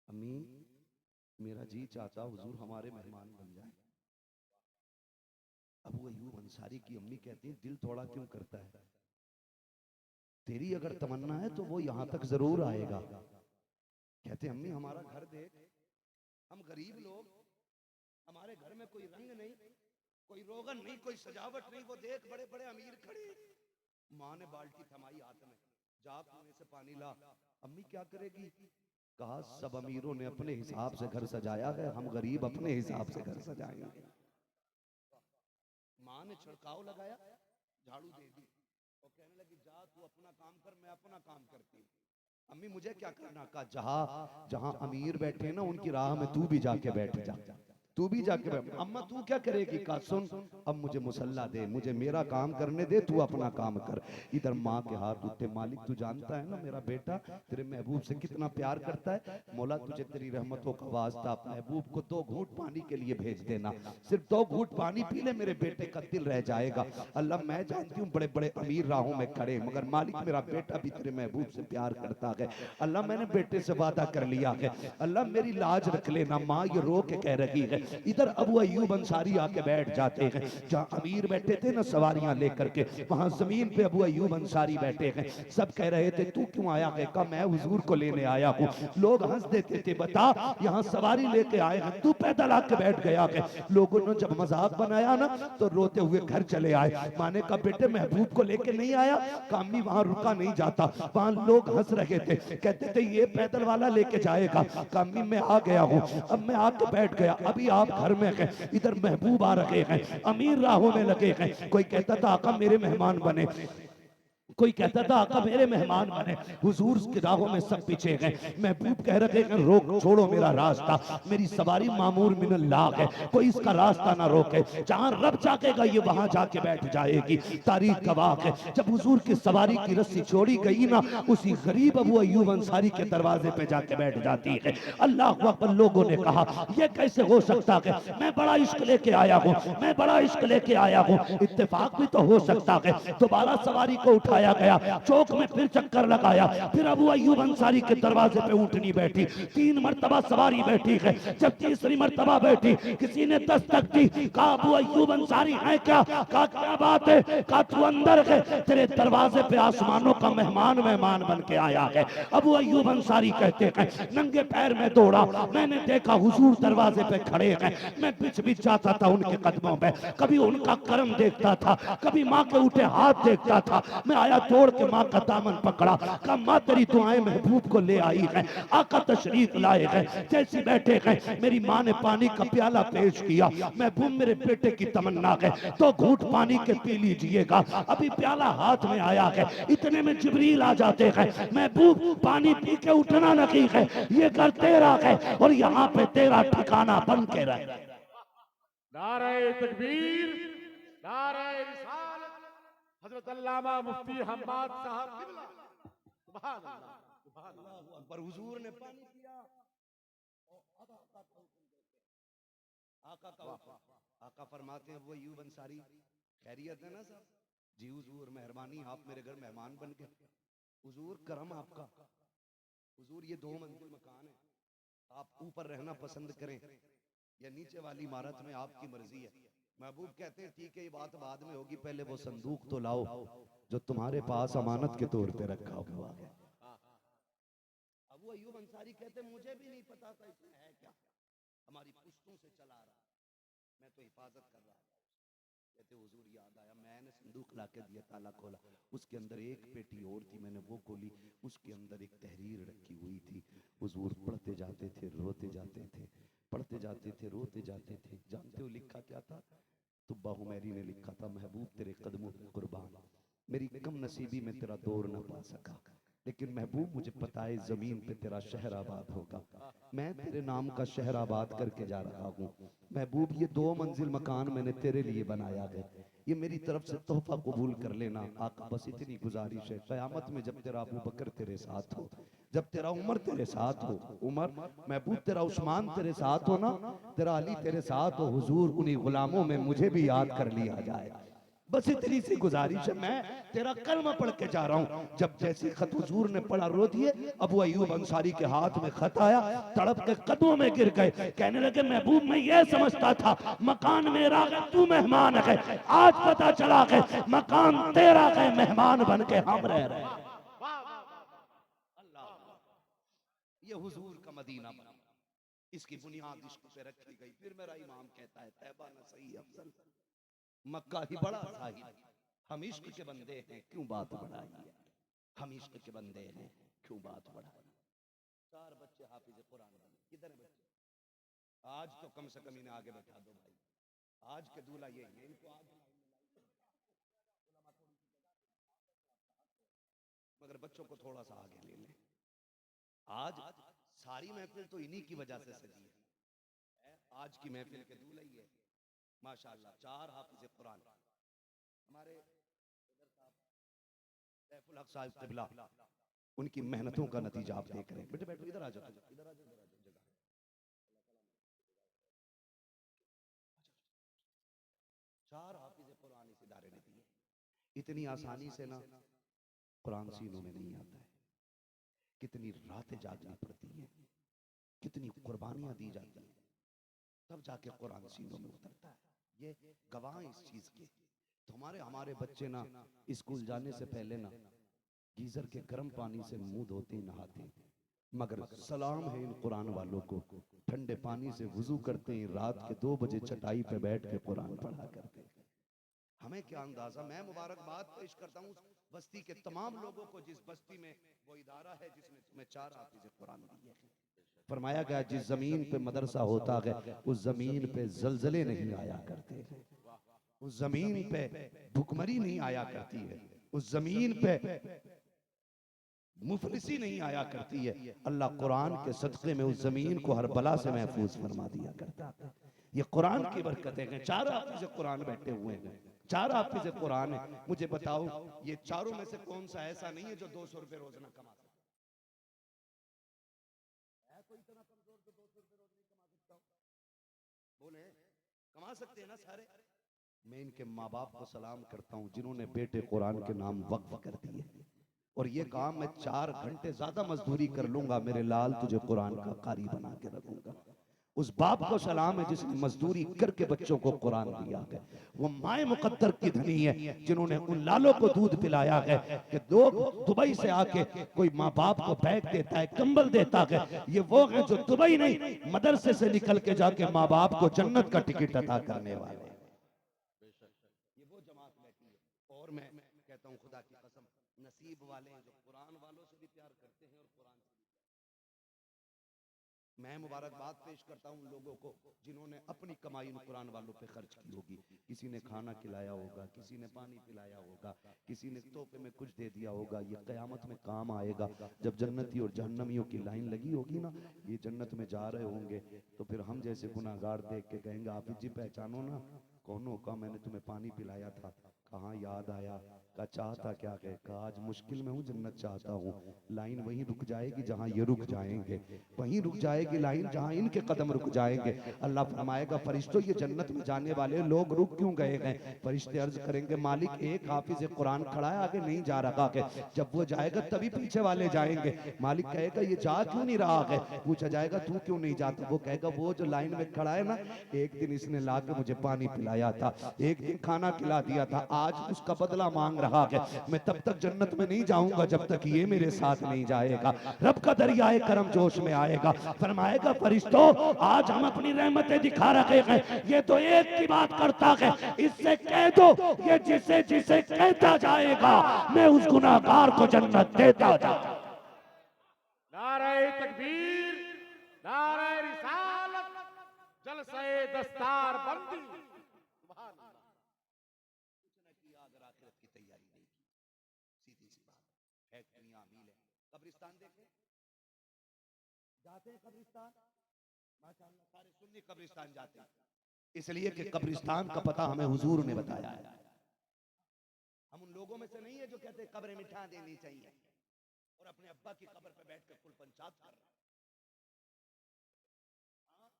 अम्मी, मेरा जी चाहता हुजूर हमारे मेहमान बन जाए। अबू अय्यूब अंसारी की अम्मी कहती है दिल थोड़ा क्यों करता है, तेरी अगर तमन्ना है तो वो यहां तक जरूर आएगा। कहते अम्मी हमारा घर देख, हम गरीब लोग, हमारे घर में कोई रंग नहीं, कोई रोगन नहीं, कोई सजावट नहीं, वो देख बड़े बड़े अमीर खड़े। माँ ने बाल्टी थमाई हाथ में, जा कुएं से पानी ला। अम्मी क्या करेगी? कहा सब अमीरों ने अपने हिसाब से घर सजाया है, हम गरीब अपने हिसाब से घर सजाएंगे। माँ ने छिड़काव लगाया, झाड़ू दे दी और कहने लगी जा तू अपना काम कर, मैं अपना काम करती हूँ। अम्मी मुझे क्या करना? कहा जहां जहां अमीर बैठे ना उनकी राह में तू भी जाके बैठ जा, तू भी जाके बैठ। अम्मा तू क्या करेगी? कहा सुन अब मुझे मुसल्ला दे, मुझे मेरा काम करने दे, तू अपना काम कर। इधर माँ के हाथ उठे, मालिक तू जानता है ना मेरा बेटा तेरे महबूब से कितना प्यार करता है, मौला तुझे तेरी रहमतों का वास्ता महबूब को 2 घूंट पानी के लिए भेज देना, सिर्फ 2 घूंट पानी पी ले, मेरे बेटे का दिल रह जाएगा। अल्लाह मैं जानती हूँ बड़े बड़े अमीर राहों में खड़े, मगर मालिक मेरा बेटा भी तेरे महबूब से प्यार करता है। अल्लाह मैंने बेटे से वादा कर लिया है, अल्लाह मेरी लाज रख लेना। माँ ये रो के कह रही है। इधर अबू अय्यूब अंसारी आके बैठ जाते हैं, जहां अमीर बैठे थे ना सवारियां लेकर के, वहां जमीन पे अबू अय्यूब अंसारी बैठे हैं। सब कह रहे थे तू क्यों आया है? कहा मैं हुजूर को लेने आया हूँ। लोग हंस देते थे, बता यहाँ सवारी लेके आए हैं, तू पैदल आके बैठ गया है। लोगों ने जब मजाक बनाया ना तो रोते हुए घर चले आए। माँ ने कहा बेटे महबूब को लेके नहीं आया? कामी वहां रुका नहीं जाता, वहां लोग हंस रहे थे, कहते थे ये पैदल वाला लेके जाएगा। कामी मैं आ गया हूँ, अब मैं आके बैठ गया, अभी आप घर में हैं, इधर महबूब आ रहे हैं, अमीर राहों में लगे हैं। कोई कहता था आका मेरे मेहमान बने, कोई कहता था आका मेरे मेहमान बने, हुजूर की राहों में सब पीछे गए। महबूब कह रहे हैं रोक छोड़ो मेरा रास्ता, मेरी सवारी मामूर मिनल्लाह है, कोई इसका रास्ता ना रोके, जहां रब जाकेगा ये वहां जाके बैठ जाएगी। तारीख गवाह है, जब हुजूर की सवारी की रस्सी छोड़ी गई ना, उसी गरीब अबू अय्यूब अंसारी के दरवाजे पे जाके बैठ जाती है। अल्लाह अकबर। लोगों ने कहा ये कैसे हो सकता है, मैं बड़ा इश्क लेके आया हूँ, मैं बड़ा इश्क लेके आया हूँ। इत्तेफाक भी तो हो सकता है। दोबारा सवारी को उठाया गया, चौक में फिर चक्कर लगाया, फिर अबू अय्यूब अंसारी के दरवाजे पे ऊँटनी बैठी। 3 मरतबा सवारी बैठी है। जब तीसरी मरतबा बैठी, किसी ने दस्तक दी, कहा अबू अय्यूब अंसारी है क्या? कहा क्या बात है? कहा तू अंदर है, तेरे दरवाजे पे आसमानों का मेहमान मेहमान बन के आया है। अबू अय्यूब अंसारी कहते हैं नंगे पैर में दौड़ा, मैंने देखा हुजूर दरवाजे पे खड़े हैं, मैं बिछ बिछ जाता था उनके कदमों पे, कभी उनका करम देखता था, कभी माँ के उठे हाथ देखता था। मैं आया दौड़ के माँ का दामन पकड़ा, कहा माँ तेरी दुआएं महबूब को ले आई है, आका तशरीफ लाए हैं। जैसे बैठे हैं मेरी माँ ने पानी का प्याला पेश किया, महबूब मेरे बेटे की तमन्ना है तो घूंट पानी के पी लीजिएगा। अभी प्याला हाथ में आया है, इतने में जिब्रील आ जाते हैं, महबूब पानी पी के उठना नहीं है, ये घर तेरा है और यहाँ पे तेरा ठिकाना बन के रहे। नारे तकबीर, नारे रिसालत, हजरत अल्लामा मुफ्ती हम्माद साहब किबला। सुभान अल्लाह, सुभान अल्लाह। पर हुजूर ने पानी पिया और अब आका का हुक्म देते हैं। आका का हुक्म, आका फरमाते हैं वो अय्यूब अंसारी खैरियत है ना साहब? जी हुजूर मेहरबानी, आप मेरे घर मेहमान बन गए। हुजूर करम आपका। हुजूर ये 2 मंजिल मकान है, आप ऊपर रहना पसंद करें या नीचे वाली इमारत में, आपकी मर्जी है। महबूब कहते हैं ठीक है ये बात बाद में होगी, पहले वो संदूक तो लाओ जो तुम्हारे पास अमानत के तौर पे रखा हुआ है। अबू अय्यूब अंसारी कहते मुझे भी नहीं पता था इसमें है क्या, हमारी पुश्तों से चला रहा, मैं तो हिफाजत कर रहा था। कहते हुजूर याद आया, मैंने संदूक ला के दिया, ताला खोला, उसके अंदर एक पेटी और थी, मैंने वो खोली, उसके अंदर एक तहरीर रखी हुई थी। हुजूर पढ़ते जाते थे, रोते जाते थे, पढ़ते जाते थे, रोते जाते थे। जानते हो लिखा क्या था? तुब्बा हुमैरी ने लिखा था, महबूब तेरे कदमों पे कुर्बान, मेरी कम नसीबी में तेरा दौर न पा सका, लेकिन महबूब मुझे पता है जमीन पे तेरा शहर आबाद होगा, मैं तेरे नाम का शहर आबाद करके जा रहा हूँ। महबूब ये 2 मंजिल मकान मैंने तेरे लिए बनाया है, ये मेरी तरफ से तोहफा कबूल कर लेना। आका बस इतनी गुजारिश है, क़यामत में जब तेरा अबू बकर तेरे साथ हो, जब तेरा उमर तेरे साथ हो, उमर महबूब तेरा उस्मान तेरे साथ हो ना, तेरा अली तेरे साथ हो, हुजूर उन्हीं गुलामों में मुझे भी याद कर लिया जाए। बस इतनी सी गुजारिश है, मैं तेरा कलमा पढ़ के जा रहा हूँ। जब जैसे खत हुजूर ने पढ़ा रो दिए, अबू अय्यूब अंसारी के हाथ में खत आया, तड़प के कदमों में गिर गए, कहने लगे महबूब मैं ये समझता था मकान मेरा है, तू मेहमान है, आज पता चला है मकान तेरा है, मेहमान बन के हम रह रहे हैं। ये हुजूर का मदीना बना, इसकी बुनियाद इश्क पे रखी गई। फिर मेरा इमाम कहता है तैबा न सही अफजल, मक्का ही बड़ा साहिब, हम इश्क के बंदे हैं क्यों बात बढ़ाई है, हम इश्क के बंदे हैं क्यों बात बढ़ाई। 4 बच्चे हाफिज कुरान बने, किधर है बच्चे? आज तो कम से कम इन्हें आगे बैठा दो भाई, आज के दूल्हा ये है, इनको आज मगर बच्चों को थोड़ा सा आगे ले लें। आज सारी महफिल तो इन्हीं की वजह से सजी है, आज की महफिल के दूल्हा ही है माशाअल्लाह। 4 हाफिज कुरान हमारे सैफुल हक साहिब क़िबला, उनकी मेहनतों का नतीजा आप देख रहे हैं। बेटे बैठो, इधर आ जाओ, इधर आ जाओ, इधर आ जाओ जगह। 4 हाफिज कुरान इस इदारे ने दिए। इतनी आसानी से ना कुरान सीनों में नहीं आता है, कितनी रातें जागनी पड़ती हैं, कितनी कुर्बानियां दी जाती हैं, तब जाके कुरान सीनों में उतरता है। ये गवाह इस चीज के। तो हमारे बच्चे ना स्कूल जाने से पहले ना गीजर के गर्म पानी से मुंह धोते नहाते, मगर सलाम है इन कुरान वालों को, ठंडे पानी से वुजू करते हैं, रात के 2 बजे चटाई पे बैठ के कुरान पढ़ा करते हैं। हमें क्या अंदाजा। मैं मुबारकबाद पेश करता हूँ बस्ती के तमाम लोगों को, जिस बस्ती में वो इदारा है जिसने तुम्हें 4 हाफिज कुरान दिए हैं। फरमाया गया जिस जमीन पे मदरसा होता है उस जमीन पे जलजले नहीं आया करते, उस जमीन पे भुखमरी नहीं आया करती है, उस जमीन पे मुफलिसी नहीं आया करती है। अल्लाह कुरान के सदक़े में उस जमीन को हर बला से महफूज फरमा दिया करता है। ये कुरान की बरकतें हैं। चार हाफिज कुरान बैठे हुए हैं, चार हाफिज कुरान है। मुझे बताओ ये चारों में से कौन सा ऐसा नहीं है जो 200 रुपए रोज ना कमा सकता है? कोई इतना कमजोर जो 200 रुपए रोज नहीं कमा सकता हो? बोले कमा सकते हैं ना सारे। मैं इनके माँ बाप को सलाम करता हूँ जिन्होंने बेटे कुरान के नाम वक्फ कर दिए। और ये काम मैं 4 घंटे ज्यादा मजदूरी कर लूंगा, मेरे लाल तुझे कुरान का कारी बना के रखूंगा। उस बाप को सलाम है जिसने मजदूरी करके बच्चों को कुरान दिया है। वो माए मुकद्दर की धनी है जिन्होंने उन लालों को दूध पिलाया है कि लोग दुबई से आके कोई माँ बाप को बैग देता है, कंबल देता है। ये वो है जो दुबई नहीं मदरसे से निकल के जाके माँ बाप को जन्नत का टिकट अता करने वाले। ये वो जमात बैठी है। और मैं कहता हूँ खुदा की कसम नसीब वाले हैं जो कुरान वालों से भी प्यार करते हैं और कुरान से भी। मैं मुबारकबाद पेश करता हूँ लोगों को जिन्होंने अपनी कमाई इन कुरान वालों पे खर्च की होगी। किसी ने खाना खिलाया होगा, किसी ने पानी पिलाया होगा, किसी ने तोहफे में कुछ दे दिया होगा। ये क़यामत में काम आएगा जब जन्नती और जहन्नमियों की लाइन लगी होगी ना, ये जन्नत में जा रहे होंगे तो फिर हम जैसे गुनाहगार देख के कहेंगे हाफिज जी पहचानो ना, कौन होगा, मैंने तुम्हें पानी पिलाया था, कहाँ याद आया, का चाहता क्या है, कहा आज मुश्किल में हूँ जन्नत चाहता हूँ। लाइन वहीं रुक जाएगी जहाँ ये रुक जाएंगे, वहीं रुक जाएगी लाइन जहाँ इनके कदम रुक जाएंगे। अल्लाह फरमाएगा फरिश्तों ये जन्नत में जाने वाले लोग रुक क्यों गए हैं? फरिश्ते अर्ज करेंगे मालिक एक हाफिज कुरान खड़ा है आगे नहीं जा रहा है, जब वो जाएगा तभी पीछे वाले जाएंगे। मालिक कहेगा ये जा क्यों नहीं रहा है? पूछा जाएगा तू क्यों नहीं जाता? वो कहेगा वो जो लाइन में खड़ा है ना, एक दिन इसने ला के मुझे पानी पिलाया था, एक दिन खाना खिला दिया था, आज उसका बदला मांग रहा है। मैं तब तक जन्नत में नहीं जाऊंगा जब तक ये मेरे साथ नहीं जाएगा। रब का दरियाए करम जोश में आएगा, फरमाएगा फरिश्तों आज हम अपनी रहमतें दिखा रहे हैं, ये तो एक की बात करता है, इससे कह दो ये जिसे जिसे कहता जाएगा मैं उस गुनाहगार को जन्नत देता जाऊंगा। नारे तकबीर, नारे रिसालत, जलसे दस्तार बंदी। सुभान अल्लाह। कुछ न किया अगर आखिरत की तैयारी नहीं की, सीधी सी बात। फैक्ट्रियां मिल है, कब्रिस्तान देखे जाते हैं, कब्रिस्तान माशाअल्लाह सारे सुन्नी कब्रिस्तान जाते हैं, इसलिए कि कब्रिस्तान का पता हमें हुजूर ने बताया है। हम उन लोगों में से नहीं है जो कहते हैं कब्रें मिठा देनी चाहिए और अपने अब्बा की कब्र पे बैठकर कुल पंचायत कर रहे हैं। हाँ,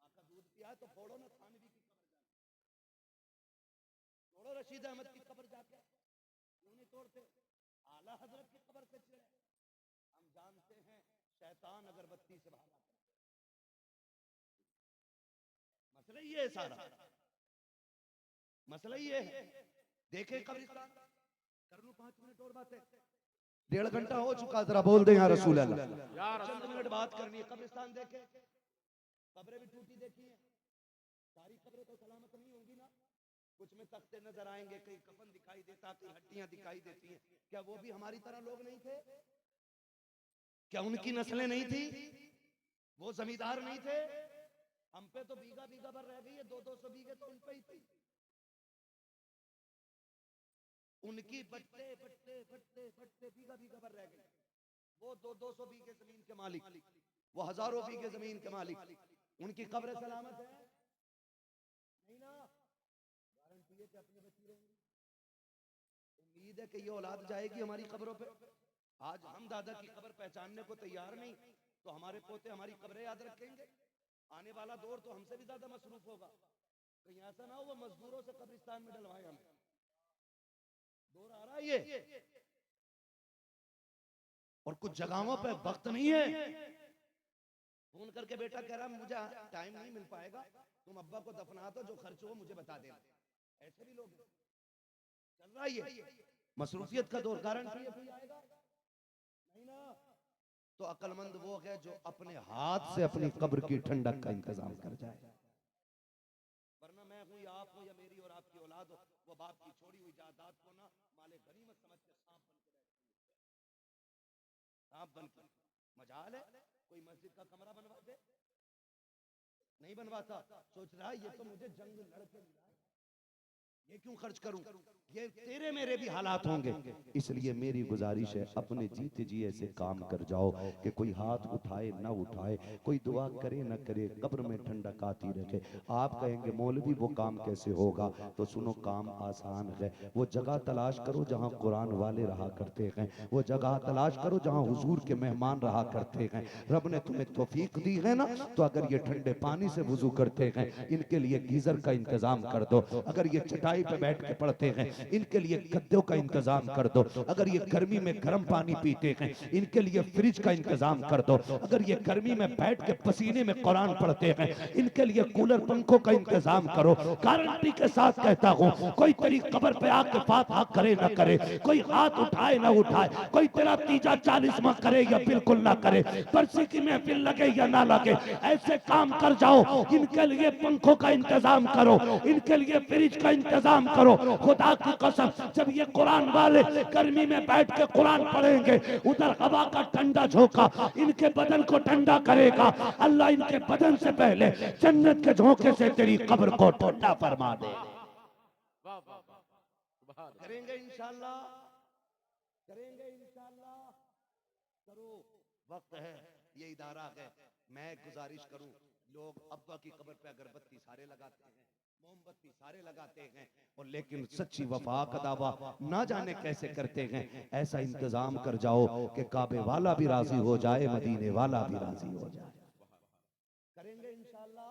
माँ का दूध पिया है तो फोड़ो ना थानवी की कब्र जाके, तोड़ो रशीद अहमद की कब्र जाके, क्यों नहीं तोड़ते? आला हजरत की कब्र से चिड़े। हम जानते हैं शैतान अगरबत्ती से भागा करता है। मसला ये है, सारा मसला ये है। देखे कब्रिस्तान, कर लूं 5 मिनट और बातें, 1.5 घंटा हो चुका, जरा बोल दे या रसूल अल्लाह। चंद मिनट बात करनी है। कब्रिस्तान देखे, कब्रें भी टूटी देखी है, सारी कब्रें तो सलामत नहीं होंगी ना। कुछ में तख्ते नजर आएंगे, कहीं कफन दिखाई देता, कहीं हड्डियां दिखाई देती हैं। क्या वो भी हमारी तरह लोग नहीं थे? क्या उनकी नस्लें नहीं थी? वो जमींदार नहीं थे? हम पे तो बीघा बीघा भर रह गई है, 200-200 बीघे तो उन पे ही थी। उनकी बट्टे बट्टे बट्टे बट्टे बीघा बीघा भर रह गई। वो 200-200 बीघे जमीन के मालिक, वो हजारों बीघे जमीन के मालिक, उनकी कब्र सलामत है नहीं ना? गारंटी है कि अपनी बची रहेंगी। उम्मीद है कि ये औलाद जाएगी हमारी कब्रों पे। आज हम दादा की कब्र पहचानने को तैयार नहीं तो हमारे पोते हमारी कब्रें याद रखेंगे। आने वाला दौर तो हमसे भी ज्यादा मसरूफ होगा। कहीं ऐसा ना हो वो मजदूरों से कब्रिस्तान में डलवाए हमें। दौर आ रहा है ये। और कुछ जगहों पे वक्त नहीं है, फोन करके बेटा कह रहा मुझे टाइम नहीं मिल पाएगा, तुम अब्बा को दफना दो, जो खर्च हो मुझे बता देना। ऐसे भी लोग चल रहा है ये मसरूफियत का दौर। गारंटी है कोई आएगा नहीं ना? तो अक्लमंद वो है जो अपने हाथ से अपनी कब्र की ठंडक का इंतजाम कर जाए। वरना मैं हूं या आप हो या मेरी और आपकी औलाद हो, वो बाप की छोड़ी हुई जायदाद को ना माले गनीमत समझ के सांप बन के बैठे, सांप बन के। मजाल है कोई मस्जिद का कमरा बनवा दे, नहीं बनवाता। सोच रहा है ये तो मुझे जंग लड़के मिला है, ये क्यों खर्च करूं? ये तेरे मेरे भी हालात होंगे, इसलिए मेरी गुजारिश है अपने जीते जी ऐसे काम कर जाओ कि कोई हाथ उठाए ना उठाए, कोई दुआ करे ना करे, कब्र में ठंडक आती रहे। आप कहेंगे मौलवी वो काम कैसे होगा? तो सुनो, काम आसान है। वो जगह तलाश करो जहां कुरान वाले रहा करते हैं, वो जगह तलाश करो जहां हुजूर के मेहमान रहा करते हैं। रब ने तुम्हें तौफीक दी है ना, तो अगर ये ठंडे पानी से वुजू करते हैं, इनके लिए गीजर का इंतजाम कर दो। अगर ये चटाई पे बैठ के पढ़ते हैं, इनके लिए गद्दों का इंतजाम कर दो। अगर ये गर्मी में गर्म पानी पीते हैं, इनके लिए फ्रिज का इंतजाम कर दो। अगर ये गर्मी में बैठ के पसीने में कुरान पढ़ते हैं, इनके लिए कूलर पंखों का इंतजाम करो। गारंटी के साथ कहता हूं, कोई तेरी कब्र पे आके फातिहा करे ना करे, कोई हाथ उठाए ना उठाए, कोई तेरा तीजा 40वां करे या बिल्कुल ना करे, परसी की महफिल लगे या ना लगे, ऐसे काम कर जाओ। इनके लिए पंखों का इंतजाम करो, इनके लिए फ्रिज का इंतजाम करो। खुदा की कसम, जब ये कुरान वाले गर्मी में बैठ के कुरान पढ़ेंगे, उधर हवा का ठंडा झोंका इनके बदन को ठंडा करेगा। अल्लाह इनके बदन से पहले जन्नत के झोंके से तेरी कब्र को ठंडा फरमा दे। करेंगे इंशाअल्लाह, करेंगे इंशाअल्लाह। करो, वक्त है, ये इदारा है। मैं गुजारिश करूं, लोग अब्बा की कब्र पे अगरबत्ती सारे लगाते हैं, मोमबत्ती सारे लगाते हैं, और लेकिन सच्ची वफा का दावा ना जाने कैसे करते हैं। ऐसा इंतजाम कर जाओ कि काबे वाला भी राजी हो जाए, मदीने वाला भी राजी हो जाए। करेंगे इंशाअल्लाह।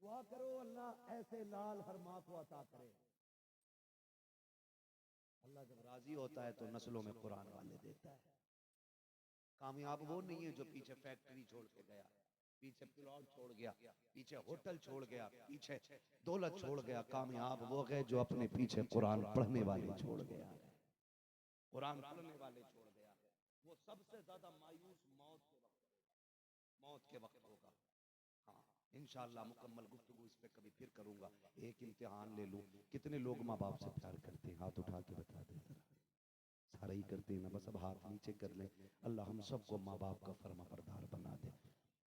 दुआ करो अल्लाह ऐसे लाल हर माँ को अता करे। अल्लाह जब राजी होता है तो नस्लों में कुरान वाले देता है। कामयाब वो नहीं है जो पीछे फैक्ट्री छोड़ के गया, पीछे प्लॉट छोड़ गया, पीछे होटल छोड़ गया, पीछे दौलत छोड़ गया। कामयाब वो है जो अपने पीछे कुरान पढ़ने वाले छोड़ गया, कुरान पढ़ने वाले छोड़ गया। वो सबसे ज्यादा मायूस मौत के वक्त होगा। हाँ, इंशाअल्लाह मुकम्मल गुफ्तगू इस पे कभी फिर करूंगा। एक इम्तिहान ले लूं, कितने लोग माँ बाप से प्यार करते हैं? हाथ उठा के बता दे जरा। सारा ही करते हैं ना, बस अब हाथ नीचे कर लें। अल्लाह हम सबको माँ बाप का फर्मा बरदार बना दे,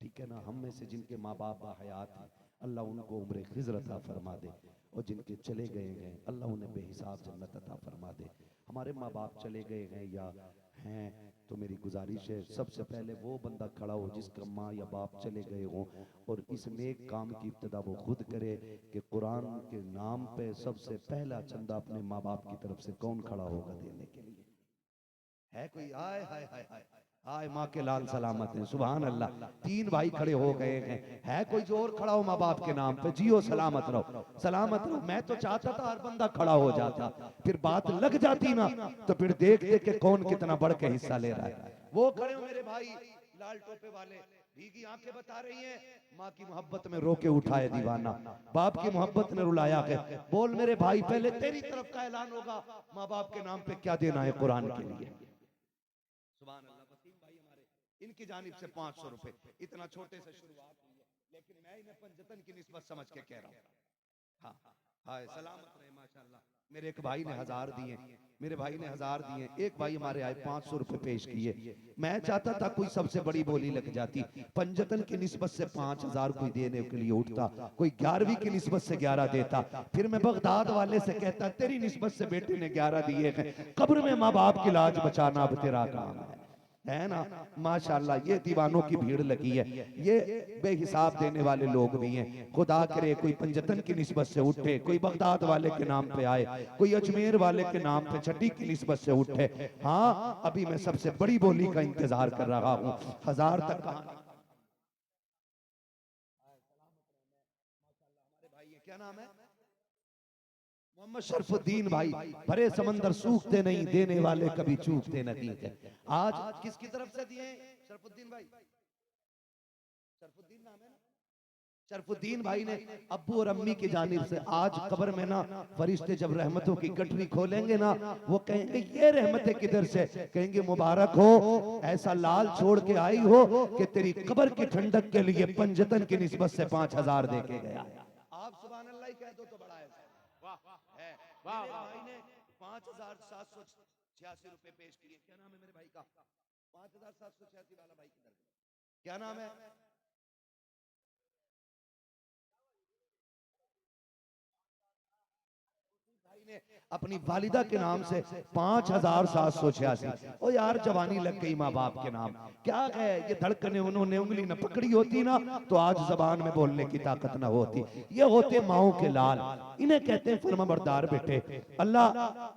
ठीक है ना। हम में से जिनके माँ बाप बाहयात हैं, अल्लाह उनको उम्र खिज़्र अता फरमा दे, और जिनके चले गए हैं अल्लाह उन्हें बेहिसाब जन्नत अता फरमा दे। हमारे माँ बाप चले गए हैं या हैं, तो मेरी गुजारिश है सबसे पहले वो बंदा खड़ा हो जिसका माँ या बाप चले गए हों, और इस नेक काम की इब्तिदा वो खुद करे कि कुरान के नाम पे सबसे पहला चंदा अपने माँ बाप की तरफ से कौन खड़ा होगा देने के लिए? है कोई? आय हाय हाय हाय हाय, माँ के लाल सलामत हैं, सुभान अल्लाह। 3 भाई खड़े हो गए हैं, है कोई जो और खड़ा हो माँ बाप के नाम पे? जियो, सलामत रहो, सलामत रहो। मैं तो चाहता था हर बंदा खड़ा हो जाता, फिर बात लग जाती ना, तो फिर देख देख के कौन कितना बढ़ के हिस्सा ले रहा है। वो खड़े हो मेरे भाई लाल टोपे वाले, भीगी आंखें बता रही हैं, माँ की मोहब्बत में रोके उठाए दीवाना, बाप की मोहब्बत में रुलाया है। बोल मेरे भाई, पहले तेरी तरफ का ऐलान होगा, माँ बाप के नाम पे क्या देना है कुरान के लिए? सुभान अल्लाह। वसीम भाई हमारे, इनकी जानिब से 500 रुपए, इतना छोटे से शुरुआत हुई है, लेकिन मैं इन्हें पंजतन की निस्बत समझ के कह रहा हूँ। हाँ हाय, सलामत रहे माशाल्लाह। मेरे एक भाई ने 1000 दिए, मेरे भाई ने 1000 दिए, एक भाई हमारे आए 500 रुपए पेश किए। मैं चाहता था कोई सबसे बड़ी बोली लग जाती, पंजतन की निस्बत से 5000 कोई देने के लिए उठता, कोई 11वीं की निस्बत से 11 देता, फिर मैं बगदाद वाले से कहता तेरी निस्बत से बेटे ने 11 दिए हैं, कब्र में माँ बाप की लाज बचाना अब तेरा काम है ना। माशाल्लाह, ये दीवानों की भीड़ लगी है, ये बेहिसाब देने वाले लोग भी हैं। खुदा करे कोई पंजतन की निस्बत से उठे, कोई बगदाद वाले के नाम पे आए, कोई अजमेर वाले के नाम पे छठी की निस्बत से उठे। हाँ, अभी मैं सबसे बड़ी बोली का इंतजार कर रहा हूँ, 1000 तक का। क्या नाम है? मोहम्मद शरफुद्दीन भाई। भरे समंदर सूखते नहीं, देने वाले कभी चूकते नहीं थे। आज किसकी तरफ से दिए शरफुद्दीन भाई? शरफुद्दीन नाम है ना? शरफुद्दीन भाई ने अब्बू और अम्मी की जानिब से आज कब्र में ना फरिश्ते जब रहमतों की गठरी खोलेंगे ना, वो कहेंगे ये रहमतें किधर से? कहेंगे मुबारक हो, ऐसा लाल छोड़ के आई हो कि तेरी कब्र की ठंडक के लिए पंजतन की निस्बत से 5000 दे के गया। आप सुभान अल्लाह ही कह दो तो बड़ा है। मेरे भाई ने 5786 रुपए पेश किए। क्या नाम है मेरे भाई का? 5786 वाला भाई किधर? क्या नाम है? अपनी वालिदा के नाम से 5786। ओ यार जवानी लग गई माँ बाप के नाम, क्या है ये धड़कने उन्होंने उंगली न पकड़ी होती ना तो आज जबान में बोलने की ताकत ना होती। ये होते माओ के लाल, इन्हें कहते हैं फरमाबरदार बेटे। अल्लाह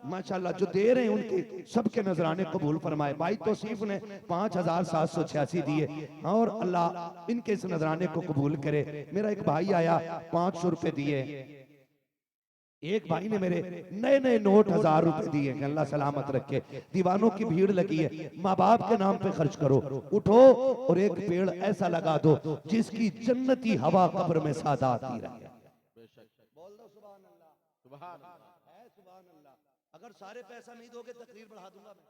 माशाल्लाह जो दे रहे हैं उनके सबके नजराने कबूल फरमाए। भाई तौसीफ ने 5786 दिए और अल्लाह इनके इस नजराने को कबूल करे। मेरा एक भाई आया 500 रुपए दिए, एक भाई ने मेरे नए नए नोट 1000 रुपए दिए कि अल्लाह सलामत रखे। दीवानों की भीड़ लगी है, माँ बाप के नाम पे खर्च करो। उठो और एक पेड़ ऐसा लगा दो जिसकी जन्नती हवा कब्र में सादा आती रहे। बोल दो सुभान अल्लाह। सुभान अल्लाह है सुभान अल्लाह। अगर सारे पैसा नहीं दोगे तकरीर बढ़ा दूंगा मैं,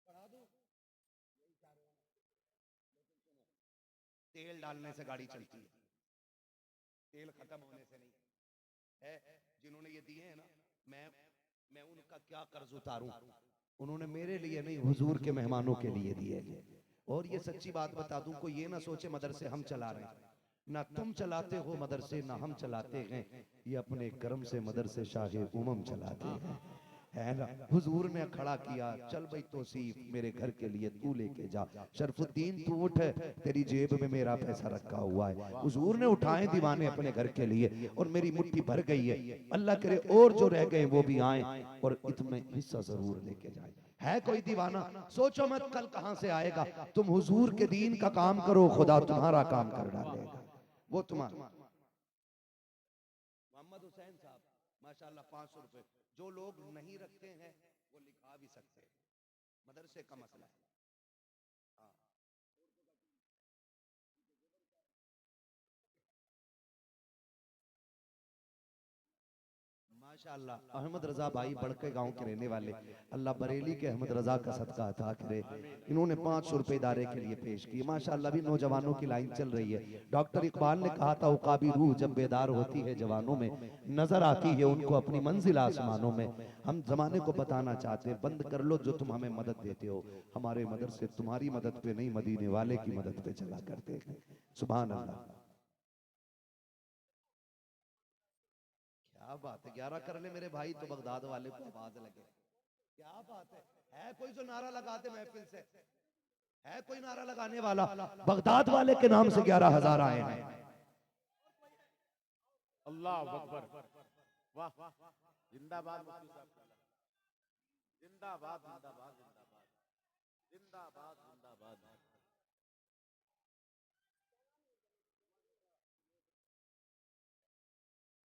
बढ़ा दूं। तेल डालने से गाड़ी चलती है, तेल खत्म होने से नहीं है। जिन्होंने ये दिए हैं ना, मैं उनका क्या कर्ज उतारूं। उन्होंने मेरे लिए नहीं हुजूर के मेहमानों के लिए दिए। और ये सच्ची बात बता दूं, कोई ये ना सोचे मदरसे हम चला रहे हैं, ना तुम चलाते हो मदरसे ना हम चलाते हैं। ये अपने कर्म से मदरसे शाहे उमम चलाते हैं, है ना। हुजूर ने खड़ा किया, चल भाई तौसीफ मेरे घर के लिए तू लेके जा। शरफुद्दीन तू उठ, तेरी जेब में मेरा पैसा रखा हुआ है। हुजूर ने उठाए दीवाने अपने घर के लिए और मेरी मुट्ठी भर गई है। अल्लाह करे और जो रह गए वो भी आए और इतने हिस्सा जरूर लेके जाए। है कोई दीवाना, सोचो मत कल कहां से आएगा। तुम हुजूर के दीन का काम करो, खुदा तुम्हारा काम कर डालेगा। वो तुम्हारा मोहम्मद हुसैन साहब माशाल्लाह 500 रुपए। जो लोग नहीं रखते हैं वो लिखा भी सकते हैं, मदरसे का मसला है। हाँ। माशाअल्लाह अहमद रजा भाई बड़के गांव के रहने वाले, अल्लाह बरेली के अहमद रजा का सदका अता करे। इन्होंने 500 रुपए इदारे के लिए पेश किए। माशाअल्लाह भी नौजवानों की लाइन चल रही है। डॉक्टर इकबाल ने कहा था उकाबी रूह जब बेदार होती है जवानों में, नजर आती है उनको अपनी मंजिल आसमानों में। हम जमाने को बताना चाहते हैं, बंद कर लो जो तुम हमें मदद देते हो। हमारे मदरसे तुम्हारी मदद पे नहीं, मदीने वाले की मदद पे चला करते हैं। सुभान अल्लाह। क्या बात है, 11 कर ले मेरे भाई तो बगदाद वाले को आवाज लगे। क्या बात है कोई जो नारा लगाते महफिल से, है कोई नारा लगाने वाला? बगदाद वाले के नाम से 11,000 आए हैं। अल्लाह अकबर, वाह जिंदाबाद मुफ्ती साहब, जिंदाबाद जिंदाबाद जिंदाबाद जिंदाबाद जिंदाबाद।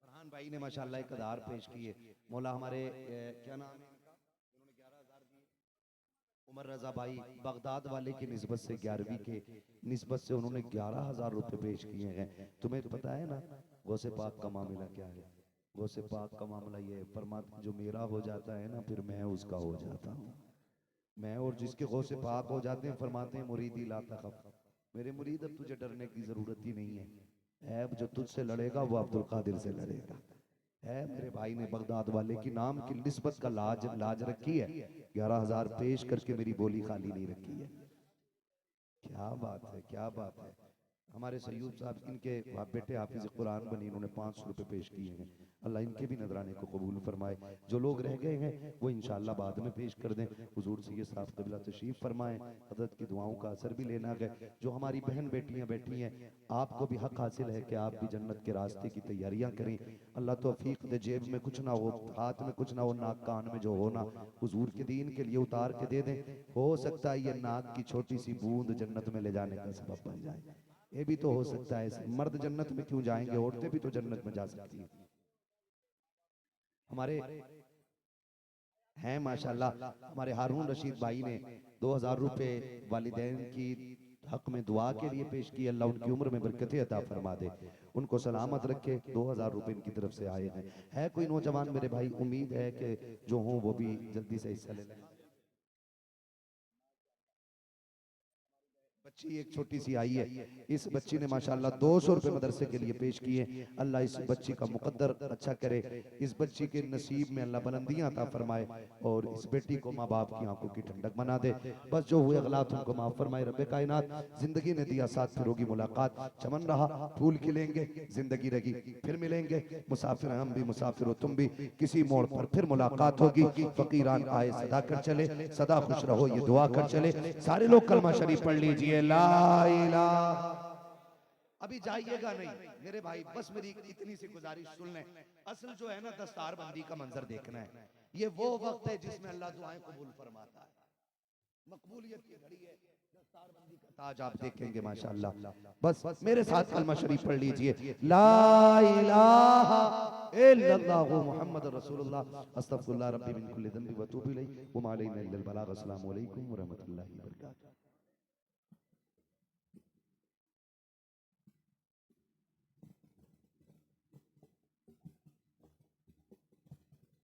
फरहान भाई ने माशाल्लाह एक अदार पेश किए। मौला हमारे क्या नाम है इनका, इन्होंने 11,000 दिए। उमर रजा भाई बगदाद वाले की निस्बत से 11वीं के निस्बत से उन्होंने 11,000 रुपए पेश किए हैं। तुम्हें तो पता है ना गौसे पाक का मामला क्या है? गौसे पाक का मामला ये है, परमात्मा जो मेरा हो जाता है ना फिर मैं उसका हो जाता हूँ। मैं और जिसके गौसे पाक हो जाते हैं फरमाते हैं मुरीदी ला तखफ, मेरे मुरीद अब तुझे डरने की जरूरत ही नहीं है। ऐब जो तुझसे लड़ेगा वो अब्दुल कादिर से लड़ेगा। है मेरे भाई ने बगदाद वाले की नाम की निस्बत का लाज रखी है। 11,000 पेश करके मेरी बोली खाली नहीं रखी है। क्या बात है, क्या बात है। हमारे सैयद साहब इनके बेटे हाफिज कुरान बनी, इन्होंने 500 रुपए पेश किए हैं। अल्लाह इनके भी नजराने को कबूल फरमाए। जो लोग रह गए हैं वो इंशाअल्लाह बाद में पेश कर दें। हुजूर सैयद साहब क़िबला तशरीफ फरमाएं, हज़रत की दुआओं का असर भी लेना है। जो हमारी बहन बेटियां बैठी हैं, आपको भी हक हासिल है कि आप भी जन्नत के रास्ते की तैयारियां करें। अल्लाह तौफीक दे, जेब में कुछ ना हो, हाथ में कुछ ना हो, नाक कान में जो होना हुजूर के दीन के लिए उतार के दे दें। हो सकता है ये नाक की छोटी सी बूंद जन्नत में ले जाने का सबब बन जाए। ये भी तो हो सकता है। मर्द जन्नत में क्यों जाएंगे, औरतें भी तो जन्नत में जा सकती हैं। हमारे हैं माशाल्लाह, हमारे हारून रशीद भाई ने 2,000 रुपए वालिदैन की हक में दुआ के लिए पेश किए। अल्लाह उनकी उम्र में बरकतें अता फरमा दे, उनको सलामत रखे। 2,000 रुपए इनकी तरफ से आए हैं। है कोई नौजवान मेरे भाई, उम्मीद है कि जो हों वो भी जल्दी से हिस्सा ले लें। बच्ची एक छोटी सी आई है, इस बच्ची ने माशाल्लाह 200 रुपए मदरसे के लिए पेश किए। अल्लाह इस बच्ची का मुकद्दर अच्छा करे, इस बच्ची के नसीब में अल्लाह बुलंदियां अता फरमाए और इस बेटी को माँ बाप की आंखों की ठंडक बना दे। बस जो हुए गलत उनको माफ फरमाए रब्बे कायनात। जिंदगी ने दिया साथ, फिर होगी मुलाकात, चमन रहा फूल खिलेंगे, जिंदगी रही फिर मिलेंगे। मुसाफिर हम भी, मुसाफिर हो तुम भी, किसी मोड़ पर फिर मुलाकात होगी। फकीरान आए सदा कर चले, सदा खुश रहो ये दुआ कर चले। सारे लोग कलमा शरीफ पढ़ लीजिए, ला इलाहा। अभी जाइएगा नहीं मेरे भाई, बस मेरी इतनी सी गुजारिश सुन लें। असल जो है ना, दस्तार बंदी का मंजर देखना है। ये वो वक्त है जिसमें अल्लाह दुआएं कबूल फरमाता है, मकबूलियत की घड़ी है। दस्तार बंदी का ताज आप देखेंगे माशाअल्लाह। बस मेरे साथ कलमा शरीफ पढ़ लीजिए, ला इलाहा इल्लल्लाहु मुहम्मद रसूलुल्लाह, अस्तगफिरुल्लाह रब्बी मिन कुल्ली ज़ंबि व अतूबु इलैहि व मा अलैना इल्लल बलाग। अस्सलामु अलैकुम व रहमतुल्लाहि व बरकातहू।